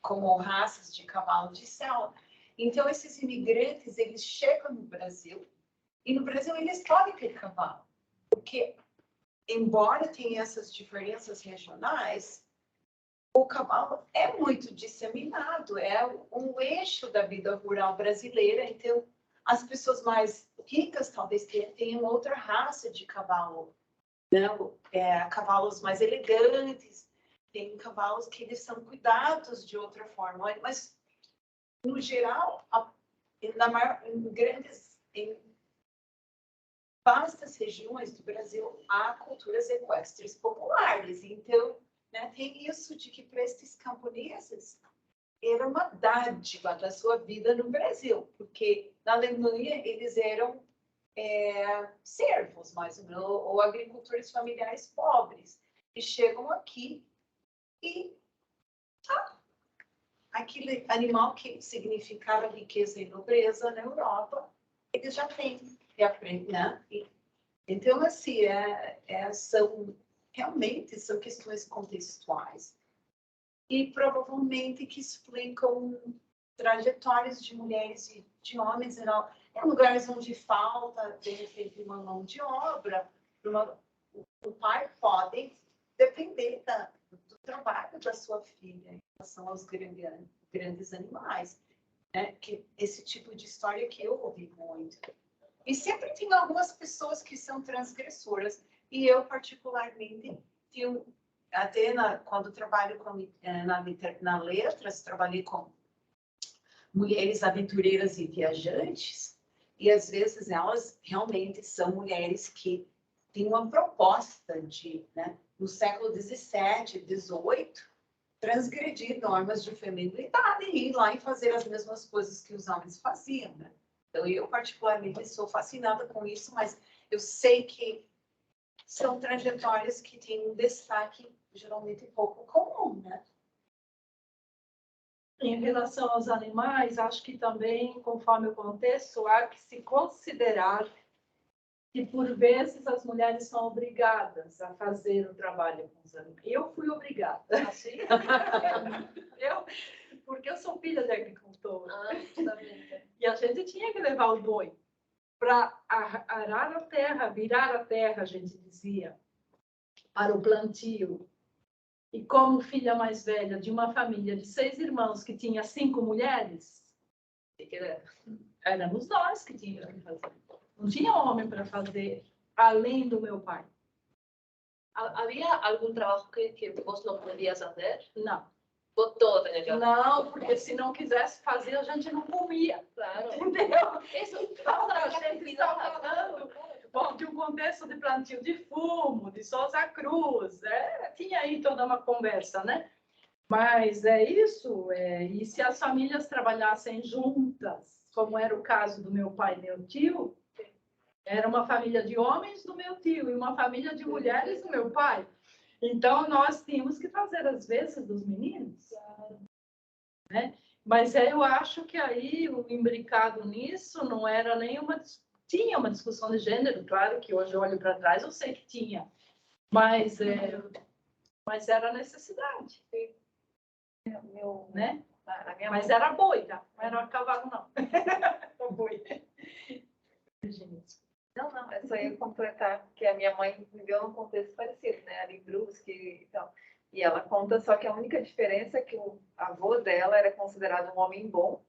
como raças de cavalo de sela. Então esses imigrantes, eles chegam no Brasil, e no Brasil eles podem ter cavalo, Porque, embora tenha essas diferenças regionais, o cavalo é muito disseminado, é um eixo da vida rural brasileira. Então, as pessoas mais ricas talvez tenham outra raça de cavalo, né? Cavalos mais elegantes, tem cavalos que eles são cuidados de outra forma, mas no geral, em vastas regiões do Brasil há culturas equestres populares. Então, né, tem isso de que para esses camponeses era uma dádiva da sua vida no Brasil, porque na Alemanha eles eram servos, mais ou menos, ou agricultores familiares pobres, que chegam aqui e aquele animal que significava riqueza e nobreza na Europa, eles já têm que aprender, né? Então, assim, realmente são questões contextuais e provavelmente que explicam trajetórias de mulheres e de homens em lugares onde falta, de repente, uma mão de obra. O pai pode depender do trabalho da sua filha em relação aos grandes animais, né? Que esse tipo de história que eu ouvi muito. E sempre tem algumas pessoas que são transgressoras, e eu particularmente tenho, até quando trabalho na letras, trabalhei com mulheres aventureiras e viajantes, e às vezes elas realmente são mulheres que têm uma proposta de, né, no século XVII, XVIII, transgredir normas de feminilidade e ir lá e fazer as mesmas coisas que os homens faziam, né? Então, eu particularmente sou fascinada com isso, mas eu sei que são trajetórias que têm um destaque geralmente pouco comum, né? Em relação aos animais, acho que também, conforme o contexto, há que se considerar que, por vezes, as mulheres são obrigadas a fazer o trabalho com os animais. Eu fui obrigada. Assim? Porque eu sou filha de agricultor. Justamente. E a gente tinha que levar o boi para arar a terra, virar a terra, a gente dizia, para o plantio. E como filha mais velha de uma família de 6 irmãos que tinha 5 mulheres, éramos nós que tínhamos que fazer. Não tinha homem para fazer, além do meu pai. ¿Había algún trabajo que vos no podías hacer? Não. Vos todo tenías que hacer. Não, porque se não quisesse fazer, a gente não comia. Claro. Entendeu? Eso, Então, a gente está falando de um contexto de plantio de fumo, de Souza Cruz. Tinha aí toda uma conversa, né? Mas é isso. E se as famílias trabalhassem juntas, como era o caso do meu pai e meu tio, era uma família de homens do meu tio e uma família de mulheres do meu pai. Então, nós tínhamos que fazer as vezes dos meninos. Né? Mas eu acho que aí o imbricado nisso não era nenhuma... Tinha uma discussão de gênero, claro que hoje eu olho para trás, eu sei que tinha. Mas era necessidade. Né? Mas era boi, tá? Não era cavalo, não. Era boi. Não, é só ia completar, que a minha mãe viveu num contexto parecido, né? Ali em Brusque e tal. E ela conta só que a única diferença é que o avô dela era considerado um homem bom,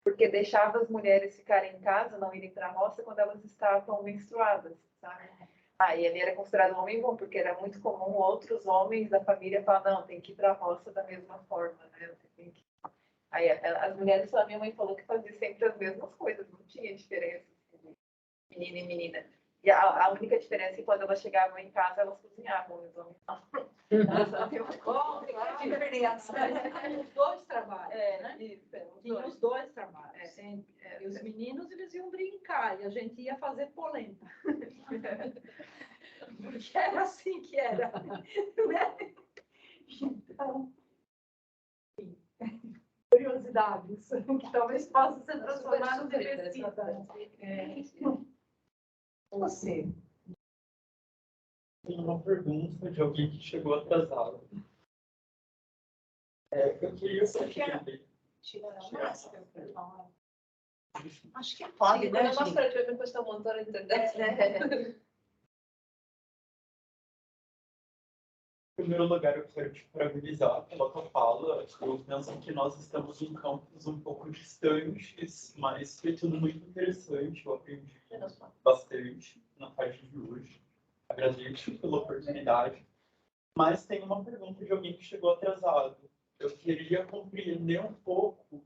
porque deixava as mulheres ficarem em casa, não irem para a roça quando elas estavam menstruadas, sabe? E ele era considerado um homem bom, porque era muito comum outros homens da família falar, não, tem que ir para a roça da mesma forma, né? Tem que... Aí as mulheres, a minha mãe falou que fazia sempre as mesmas coisas, não tinha diferença. Menina e menina. E a única diferença é que quando elas chegavam em casa, elas cozinhavam, os homens não. Tinha os dois trabalhos, né? Isso, Tinha os dois trabalhos, sempre. E os meninos, eles iam brincar, e a gente ia fazer polenta. Porque era assim que era. Né? Então, curiosidades, que talvez possam ser transformadas em pesquisa. Você. Tem uma pergunta de alguém que chegou atrasado. Eu queria saber. Tirar a máscara. Acho que pode, né, Con la gente? máscara creo que me cuesta un montón entender. Em primeiro lugar, eu quero te parabenizar pela tua fala. Eu penso que nós estamos em campos um pouco distantes, mas foi tudo muito interessante. Eu aprendi bastante na tarde de hoje. Agradeço pela oportunidade. Mas tem uma pergunta de alguém que chegou atrasado. Eu queria compreender um pouco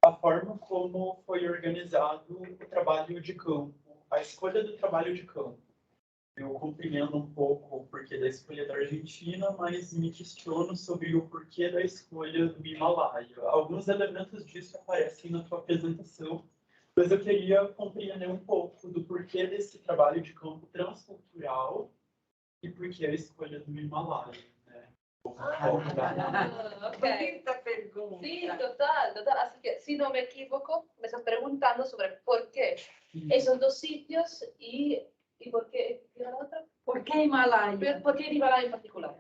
a forma como foi organizado o trabalho de campo, a escolha do trabalho de campo. Eu compreendo um pouco o porquê da escolha da Argentina, mas me questiono sobre o porquê da escolha do Himalaia. Alguns elementos disso aparecem na tua apresentação, mas eu queria compreender um pouco do porquê desse trabalho de campo transcultural e porquê a escolha do Himalaia. Né? Ok. Bonita pergunta. Sí, total, total. Así que, si no me equivoco, me estás preguntando sobre por qué esos dos sitios y por qué, ¿qué era la otra? Por que Himalaia? ¿Por qué Himalaia en particular?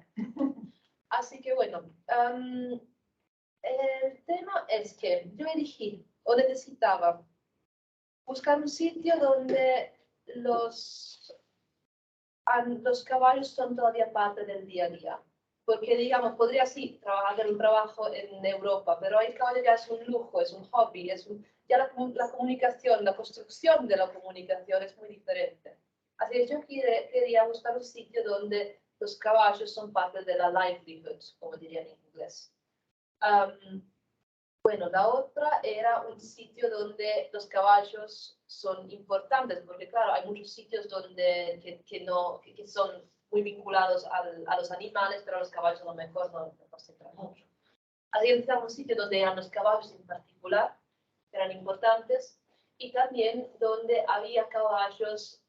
Así que, bueno, el tema es que yo elegí o necesitaba buscar un sitio donde los caballos son todavía parte del día a día. Porque, digamos, podría sí hacer un trabajo en Europa, pero el caballo ya es un lujo, es un hobby, ya la comunicación, la construcción de la comunicación es muy diferente. Así que yo quería buscar un sitio donde los caballos son parte de la livelihood, como dirían en inglés. Bueno, la otra era un sitio donde los caballos son importantes, porque claro, hay muchos sitios donde que son muy vinculados a los animales, pero los caballos a lo mejor no se entran mucho. Así que necesitamos un sitio donde eran los caballos en particular, que eran importantes, y también donde había caballos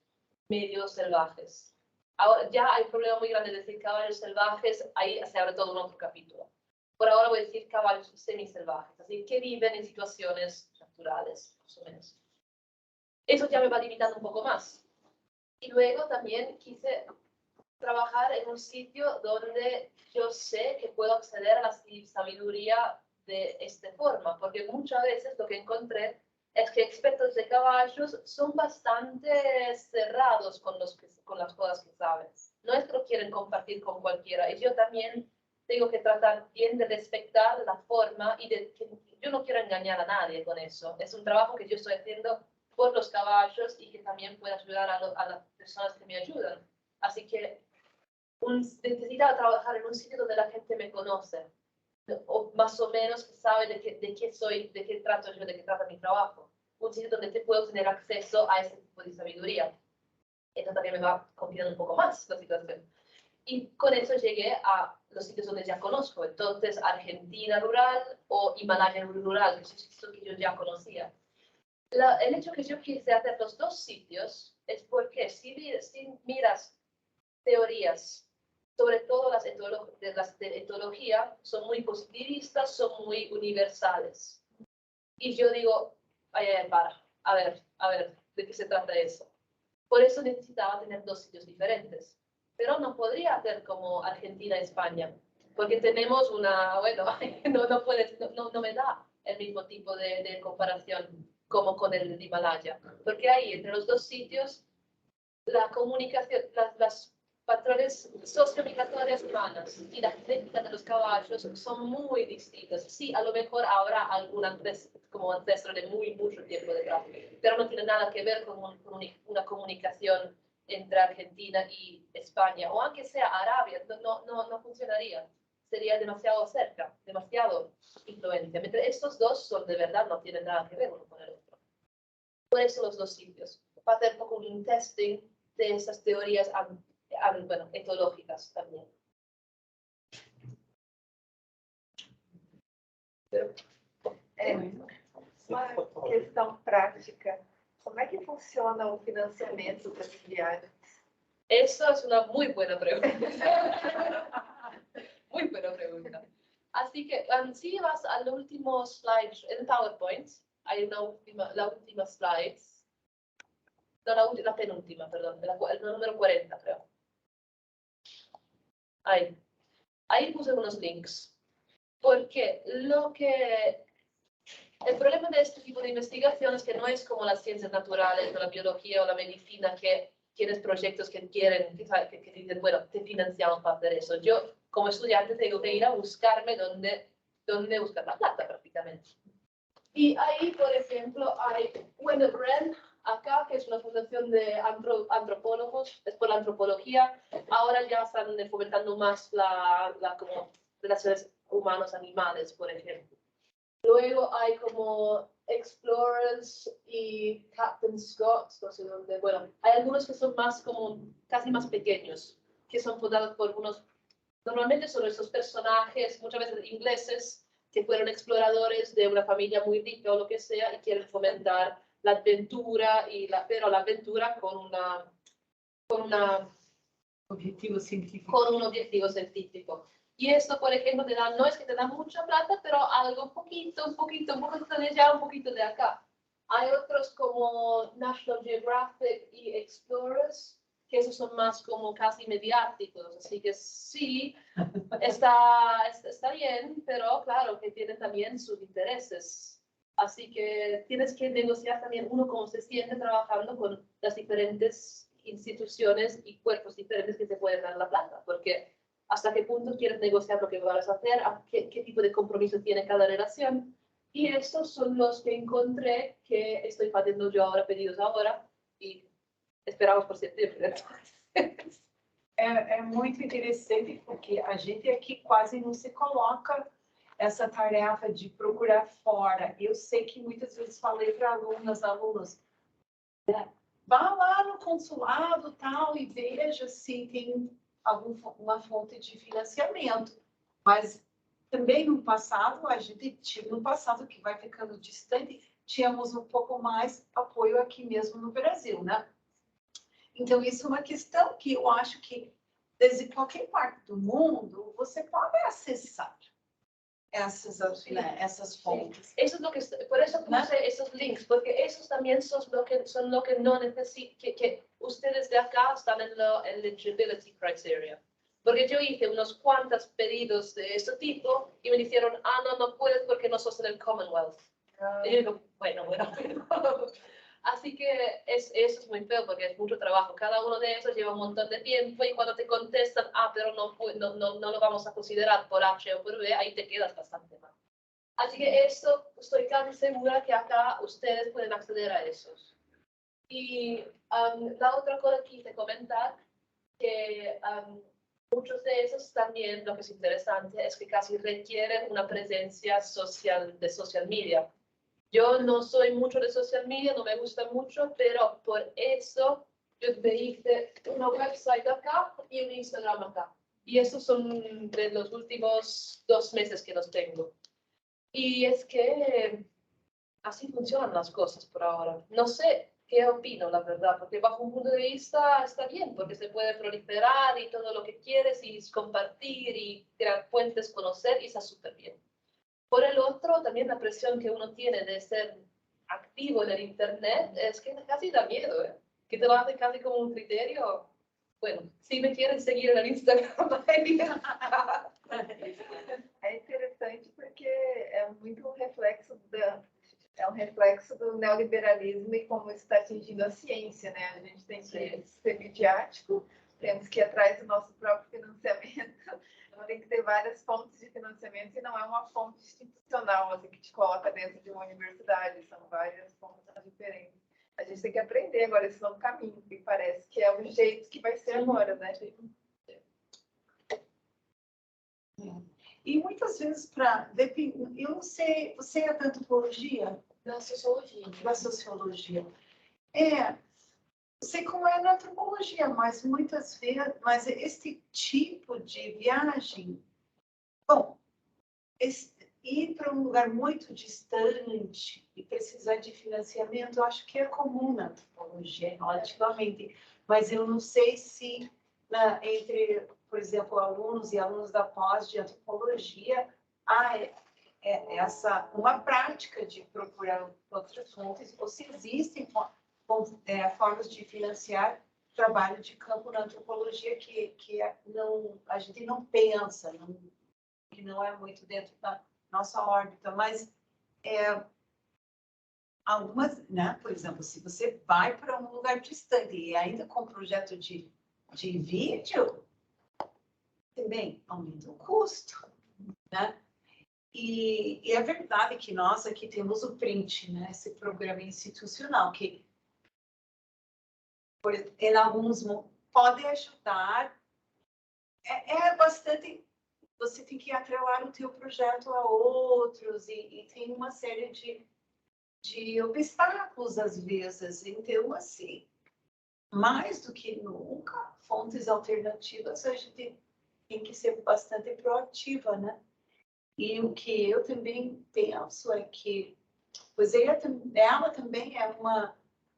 medio salvajes. Ahora, ya hay un problema muy grande de decir caballos salvajes, ahí se abre todo un otro capítulo. Por ahora voy a decir caballos semisalvajes, así que viven en situaciones naturales, más o menos. Eso ya me va limitando un poco más. Y luego también quise trabajar en un sitio donde yo sé que puedo acceder a la sabiduría de esta forma, porque muchas veces lo que encontré es que expertos de caballos son bastante cerrados con las cosas que saben. No es que lo quieren compartir con cualquiera, y yo también tengo que tratar bien de respetar la forma y de que yo no quiero engañar a nadie con eso. Es un trabajo que yo estoy haciendo por los caballos y que también puede ayudar a las personas que me ayudan. Así que necesitaba trabajar en un sitio donde la gente me conoce, o más o menos que sabe de qué soy, de qué trato yo, de qué trata mi trabajo. Un sitio donde te puedo tener acceso a ese tipo de sabiduría. Eso también me va complicando un poco más la situación. Y con eso llegué a los sitios donde ya conozco. Entonces, Argentina rural o Himalaya rural, que son sitios que yo ya conocía. El hecho que yo quise hacer los dos sitios es porque si miras teorías, sobre todo las de etología, son muy positivistas, son muy universales. Y yo digo, a ver, ¿de qué se trata eso? Por eso necesitaba tener dos sitios diferentes. Pero no podría hacer como Argentina-España, porque tenemos no me da el mismo tipo de comparación como con el Himalaya, porque ahí entre los dos sitios la comunicación, las patrones sociomigratorias humanas y la genética de los caballos son muy distintas. Sí, a lo mejor habrá algún ancestro de mucho tiempo detrás, pero no tiene nada que ver con una comunicación entre Argentina y España, o aunque sea Arabia, no funcionaría. Sería demasiado cerca, demasiado influencia. Mientras estos dos son de verdad, no tienen nada que ver uno con el otro. Por eso los dos sitios. Para hacer un poco un testing de esas teorías etológicas también. Uma questão prática. Como é que funciona o financiamento das viagens? Eso es una muy buena pregunta. Muy buena pregunta. Así que si vas al último slide, en PowerPoint, hay la última slide. No, la penúltima, perdón, el número 40, creo. Ahí puse unos links. Porque el problema de este tipo de investigación es que no es como las ciencias naturales o la biología o la medicina, que tienes proyectos que dicen, bueno, te financiamos para hacer eso. Yo como estudiante tengo que ir a buscarme dónde buscar la plata prácticamente. Y ahí, por ejemplo, hay Wendelbren, acá, que es una fundación de antropólogos, es por la antropología. Ahora ya están fomentando más como relaciones humanos-animales, por ejemplo. Luego hay como Explorers y Captain Scott, no sé dónde. Bueno, hay algunos que son más como casi más pequeños, que son fundados por normalmente son estos personajes, muchas veces ingleses, que fueron exploradores de una familia muy rica o lo que sea y quieren fomentar la aventura, pero la aventura con Objetivo científico. con un objetivo científico. Y esto, por ejemplo, no es que te da mucha plata, pero algo un poquito, tenés ya un poquito de acá. Hay otros como National Geographic y Explorers, que esos son más como casi mediáticos, así que sí, está bien, pero claro que tienen también sus intereses. Así que tienes que negociar también uno cómo se siente trabajando con las diferentes instituciones y cuerpos diferentes que te pueden dar la plata, porque hasta qué punto quieres negociar lo que vas a hacer, qué tipo de compromiso tiene cada relación. Y estos son los que encontré que estoy haciendo yo ahora, pedidos ahora, y esperamos por septiembre. É muito interessante porque a gente aqui quase não se coloca essa tarefa de procurar fora. Eu sei que muitas vezes falei para alunos, vá lá no consulado tal e veja se tem alguma fonte de financiamento. Mas também no passado, a gente tinha no passado que vai ficando distante, tínhamos um pouco mais apoio aqui mesmo no Brasil, né? Então, isso é uma questão que eu acho que, desde qualquer parte do mundo, você pode acessar essas fontes. Eso es lo que, por eso puse esos links, porque esos también son lo que no necesitan, que ustedes de acá están en el eligibility criteria. Porque yo hice unos cuantos pedidos de este tipo y me dijeron, no puedes porque no sos en el Commonwealth. Y yo digo, bueno. Así que eso es muy feo porque es mucho trabajo. Cada uno de esos lleva un montón de tiempo y cuando te contestan, pero no lo vamos a considerar por H o por B, ahí te quedas bastante mal. Así que esto estoy casi segura que acá ustedes pueden acceder a esos. Y la otra cosa que quise comentar, que muchos de esos también, lo que es interesante, es que casi requieren una presencia de social media. Yo no soy mucho de social media, no me gusta mucho, pero por eso yo me hice una website acá y un Instagram acá. Y estos son de los últimos 2 meses que los tengo. Y es que así funcionan las cosas por ahora. No sé qué opino, la verdad, porque bajo un punto de vista está bien, porque se puede proliferar y todo lo que quieres y compartir y crear puentes, conocer y está súper bien. Por el otro, también la presión que uno tiene de ser activo en el Internet es que casi da miedo, ¿eh? Que te lo hace casi como un criterio. Bueno, si me quieren seguir en el Instagram, É interessante porque é muito um reflexo do neoliberalismo e como isso está atingindo a ciência, né? A gente tem que ser midiático, temos que ir atrás do nosso próprio financiamento. Tem que ter várias fontes de financiamento e não é uma fonte institucional assim, que te coloca dentro de uma universidade, são várias fontes diferentes. A gente tem que aprender agora esse novo caminho, que parece que é o jeito que vai ser agora, né? E muitas vezes, eu não sei, você é da antropologia? Da sociologia. Da sociologia. Sei como é na antropologia, mas muitas vezes, mas este tipo de viagem, bom, ir para um lugar muito distante e precisar de financiamento, eu acho que é comum na antropologia, relativamente, mas eu não sei se entre, por exemplo, alunos e alunos da pós de antropologia, há essa uma prática de procurar outras fontes, ou se existem formas de financiar trabalho de campo na antropologia que a gente não pensa, que não é muito dentro da nossa órbita, mas algumas, né? Por exemplo, se você vai para um lugar distante e ainda com projeto de vídeo, também aumenta o custo, né? E é verdade que nós aqui temos o print, né? Esse programa institucional, que em alguns pode ajudar. É bastante. Você tem que atrelar o teu projeto a outros e tem uma série de obstáculos às vezes. Então, assim, mais do que nunca, fontes alternativas, a gente tem que ser bastante proativa, né? E o que eu também penso é que, pois ela também é uma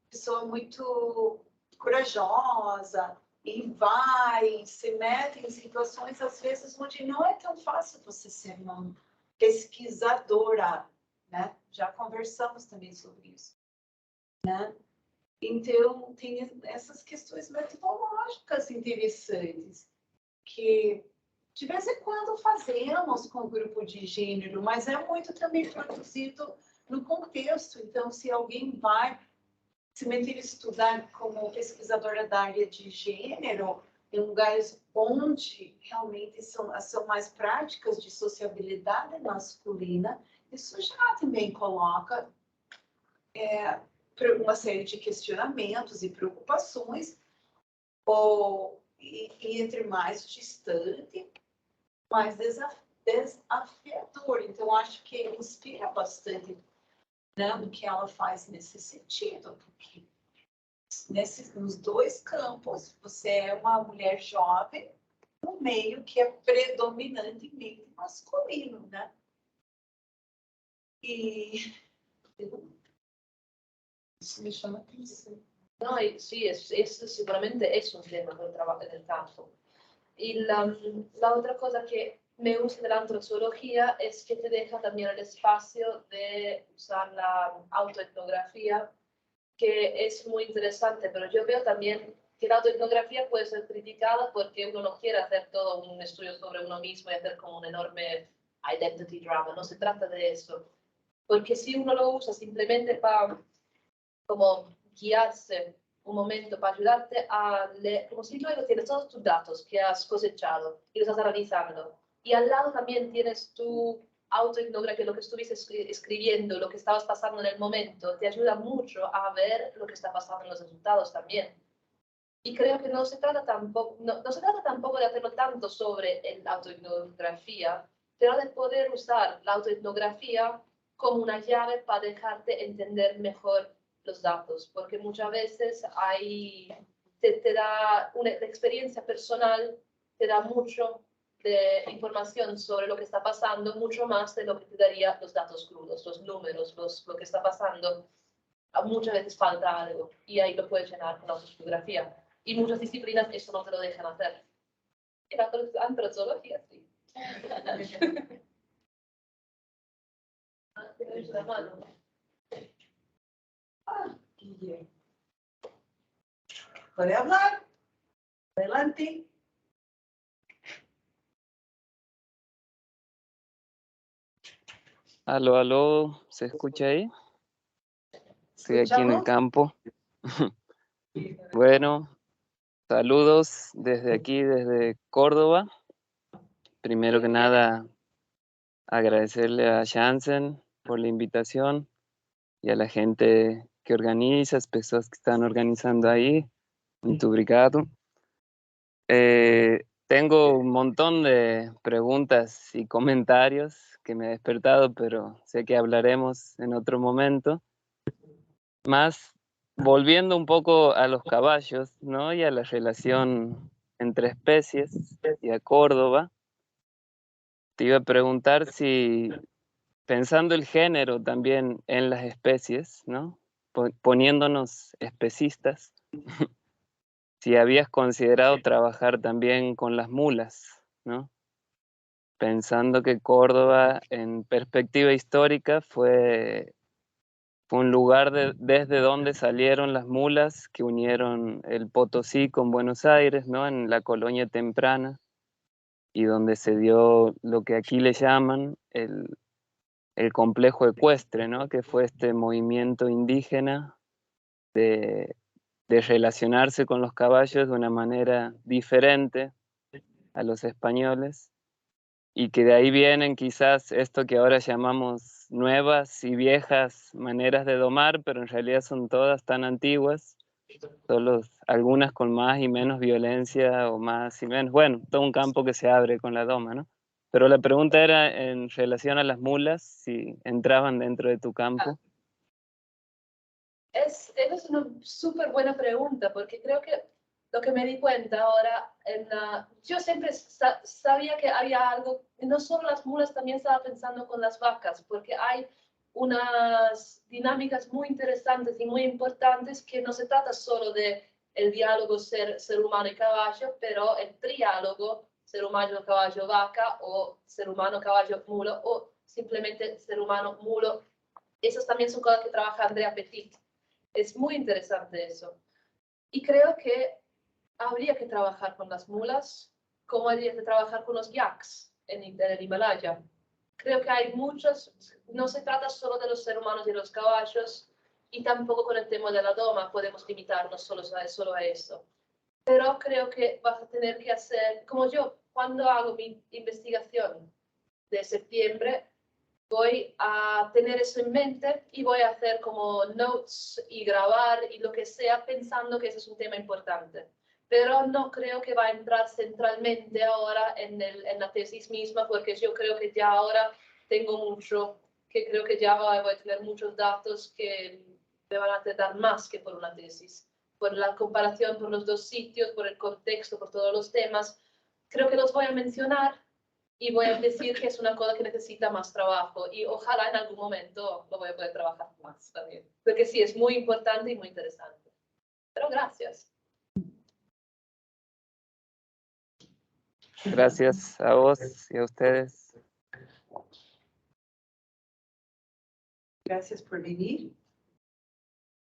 pessoa muito corajosa e vai, se mete em situações, às vezes, onde não é tão fácil você ser uma pesquisadora, né? Já conversamos também sobre isso, né? Então, tem essas questões metodológicas interessantes, que de vez em quando fazemos com o grupo de gênero, mas é muito também produzido no contexto. Então, se alguém vai se meter a estudar como pesquisadora da área de gênero, em lugares onde realmente são mais práticas de sociabilidade masculina, isso já também coloca uma série de questionamentos e preocupações, e entre mais distante, mais desafiador. Então, acho que inspira bastante, né, do que ela faz nesse sentido, porque nos dois campos, você é uma mulher jovem no meio que é predominantemente masculino, né? E isso me chama atenção. No, sí, eso seguramente es un tema con el trabajo en el campo. Y la otra cosa que me gusta de la antrozoología es que te deja también el espacio de usar la autoetnografía, que es muy interesante, pero yo veo también que la autoetnografía puede ser criticada porque uno no quiere hacer todo un estudio sobre uno mismo y hacer como un enorme identity drama. No se trata de eso. Porque si uno lo usa simplemente para como guiarse un momento, para ayudarte a leer, como si luego tienes todos tus datos que has cosechado y los estás analizando. Y al lado también tienes tu autoetnografía, lo que estuviste escribiendo, lo que estabas pasando en el momento, te ayuda mucho a ver lo que está pasando en los resultados también. Y creo que no se trata tampoco, no se trata tampoco de hacerlo tanto sobre la autoetnografía, pero de poder usar la autoetnografía como una llave para dejarte entender mejor los datos, porque muchas veces te da la experiencia personal, te da mucho de información sobre lo que está pasando, mucho más de lo que te daría los datos crudos, los números, lo que está pasando. Muchas veces falta algo y ahí lo puedes llenar con la autofotografía. Y muchas disciplinas eso no te lo dejan hacer. En la antrozoología, sí. La mano. Guillermo. ¿Puede hablar? Adelante. Aló, aló, ¿se escucha ahí? Estoy aquí en el campo. Bueno, saludos desde aquí, desde Córdoba. Primero que nada, agradecerle a Jansen por la invitación y a la gente que organiza, las personas que están organizando ahí. Muito obrigado. Tengo un montón de preguntas y comentarios que me he despertado, pero sé que hablaremos en otro momento. Más volviendo un poco a los caballos, ¿no? Y a la relación entre especies y a Córdoba, te iba a preguntar si, pensando el género también en las especies, ¿no? Poniéndonos especistas, si habías considerado trabajar también con las mulas, ¿no? Pensando que Córdoba, en perspectiva histórica, fue un lugar desde donde salieron las mulas que unieron el Potosí con Buenos Aires, ¿no? En la colonia temprana, y donde se dio lo que aquí le llaman el complejo ecuestre, ¿no? Que fue este movimiento indígena de relacionarse con los caballos de una manera diferente a los españoles, y que de ahí vienen quizás esto que ahora llamamos nuevas y viejas maneras de domar, pero en realidad son todas tan antiguas, solo algunas con más y menos violencia o más y menos. Bueno, todo un campo que se abre con la doma, ¿no? Pero la pregunta era en relación a las mulas, si entraban dentro de tu campo. Esa es una súper buena pregunta, porque creo que lo que me di cuenta ahora, yo siempre sabía que había algo, no solo las mulas, también estaba pensando con las vacas, porque hay unas dinámicas muy interesantes y muy importantes que no se trata solo de el diálogo ser humano y caballo, pero el triálogo ser humano, caballo, vaca, o ser humano, caballo, mulo, o simplemente ser humano, mulo. Esas también son cosas que trabaja Andrea Petit. Es muy interesante eso. Y creo que habría que trabajar con las mulas como habría que trabajar con los yaks en el Himalaya. Creo que hay muchos, no se trata solo de los seres humanos y los caballos, y tampoco con el tema de la doma podemos limitarnos solo a eso. Pero creo que vas a tener que hacer, como yo, cuando hago mi investigación de septiembre, voy a tener eso en mente y voy a hacer como notes y grabar y lo que sea pensando que ese es un tema importante. Pero no creo que va a entrar centralmente ahora en la tesis misma, porque yo creo que ya ahora tengo mucho, que creo que ya voy a tener muchos datos que me van a dar más que por una tesis. Por la comparación por los dos sitios, por el contexto, por todos los temas, creo que los voy a mencionar y voy a decir que es una cosa que necesita más trabajo y ojalá en algún momento lo voy a poder trabajar más también. Porque sí, es muy importante y muy interesante. Pero gracias. Gracias a vos y a ustedes. Gracias por venir,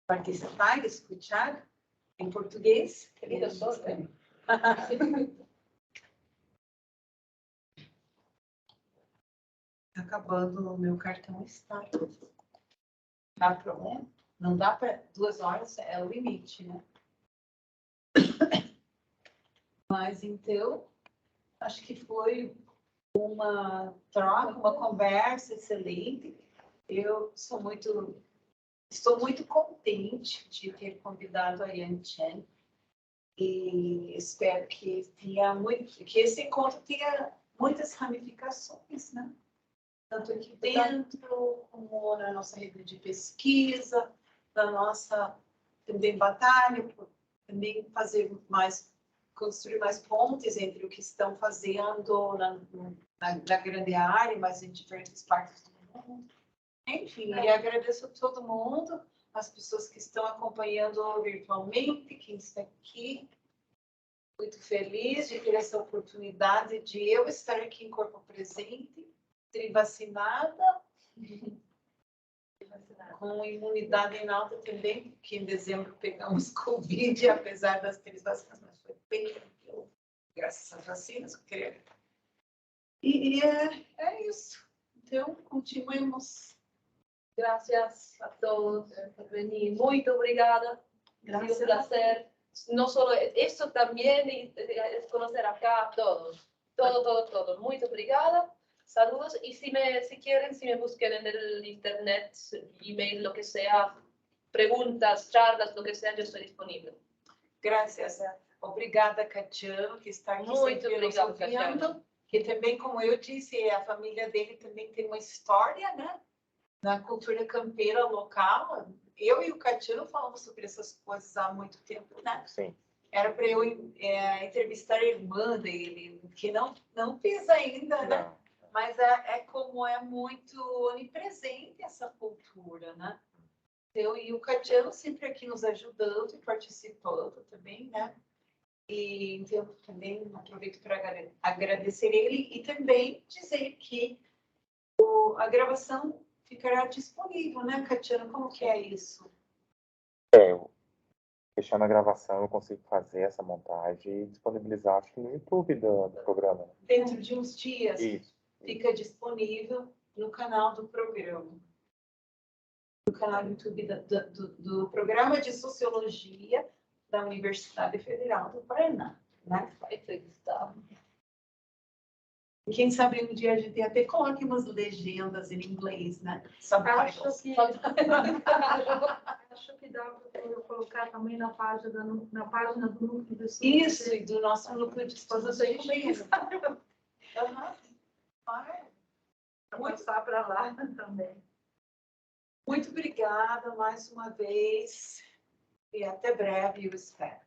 participar, escuchar em português. Querida, sou, né? Tá acabando o meu cartão está. Dá problema? Não dá para 2 horas, é o limite, né? Mas então, acho que foi uma troca, uma conversa excelente. Eu estou muito contente de ter convidado a Yan Chen e espero que esse encontro tenha muitas ramificações, né? Tanto aqui dentro, como na nossa rede de pesquisa, na nossa também batalha, por também construir mais pontes entre o que estão fazendo na grande área, mas em diferentes partes do mundo. Enfim, e agradeço a todo mundo, as pessoas que estão acompanhando virtualmente, quem está aqui. Muito feliz de ter essa oportunidade de eu estar aqui em corpo presente, trivacinada, com imunidade em alta também, porque em dezembro pegamos Covid, apesar das 3 vacinas, mas foi bem tranquilo, graças às vacinas. E é isso. Então, continuemos. Gracias a todos por venir. Muy obrigada. Gracias. Un placer. No solo eso, también es conocer acá a todos. Todo. Muy obrigada. Saludos. Y si quieren, si me busquen en el internet, email, lo que sea, preguntas, charlas, lo que sea, yo estoy disponible. Gracias. Obrigada, Catiano, que está aqui Muito sempre nos obrigada, ouvindo. Que também, como eu disse, a família dele também tem uma história, né? Na cultura campeira local. Eu e o Catiano falamos sobre essas coisas há muito tempo, né? Sim. Era para eu entrevistar a irmã dele, que não fiz ainda, né? Não. Mas como é muito onipresente essa cultura, né? Eu e o Catiano sempre aqui nos ajudando e participando também, né? E então também aproveito para agradecer ele e também dizer que a gravação ficará disponível, né, Catiano? Como que é isso? Fechando a gravação, eu consigo fazer essa montagem e disponibilizar, acho que no YouTube do programa. Dentro de uns dias. Isso. Fica disponível no canal do programa. No canal do YouTube do Programa de Sociologia da Universidade Federal do Paraná. Né? Perfeito. Quem sabe um dia a gente até coloque umas legendas em inglês, né? Acho Subtitles. que, acho que dá para eu colocar também na página do núcleo do Isso, e do nosso núcleo de vocês exposições. Aham. Claro. passar para lá também. Muito obrigada mais uma vez e até breve, eu espero.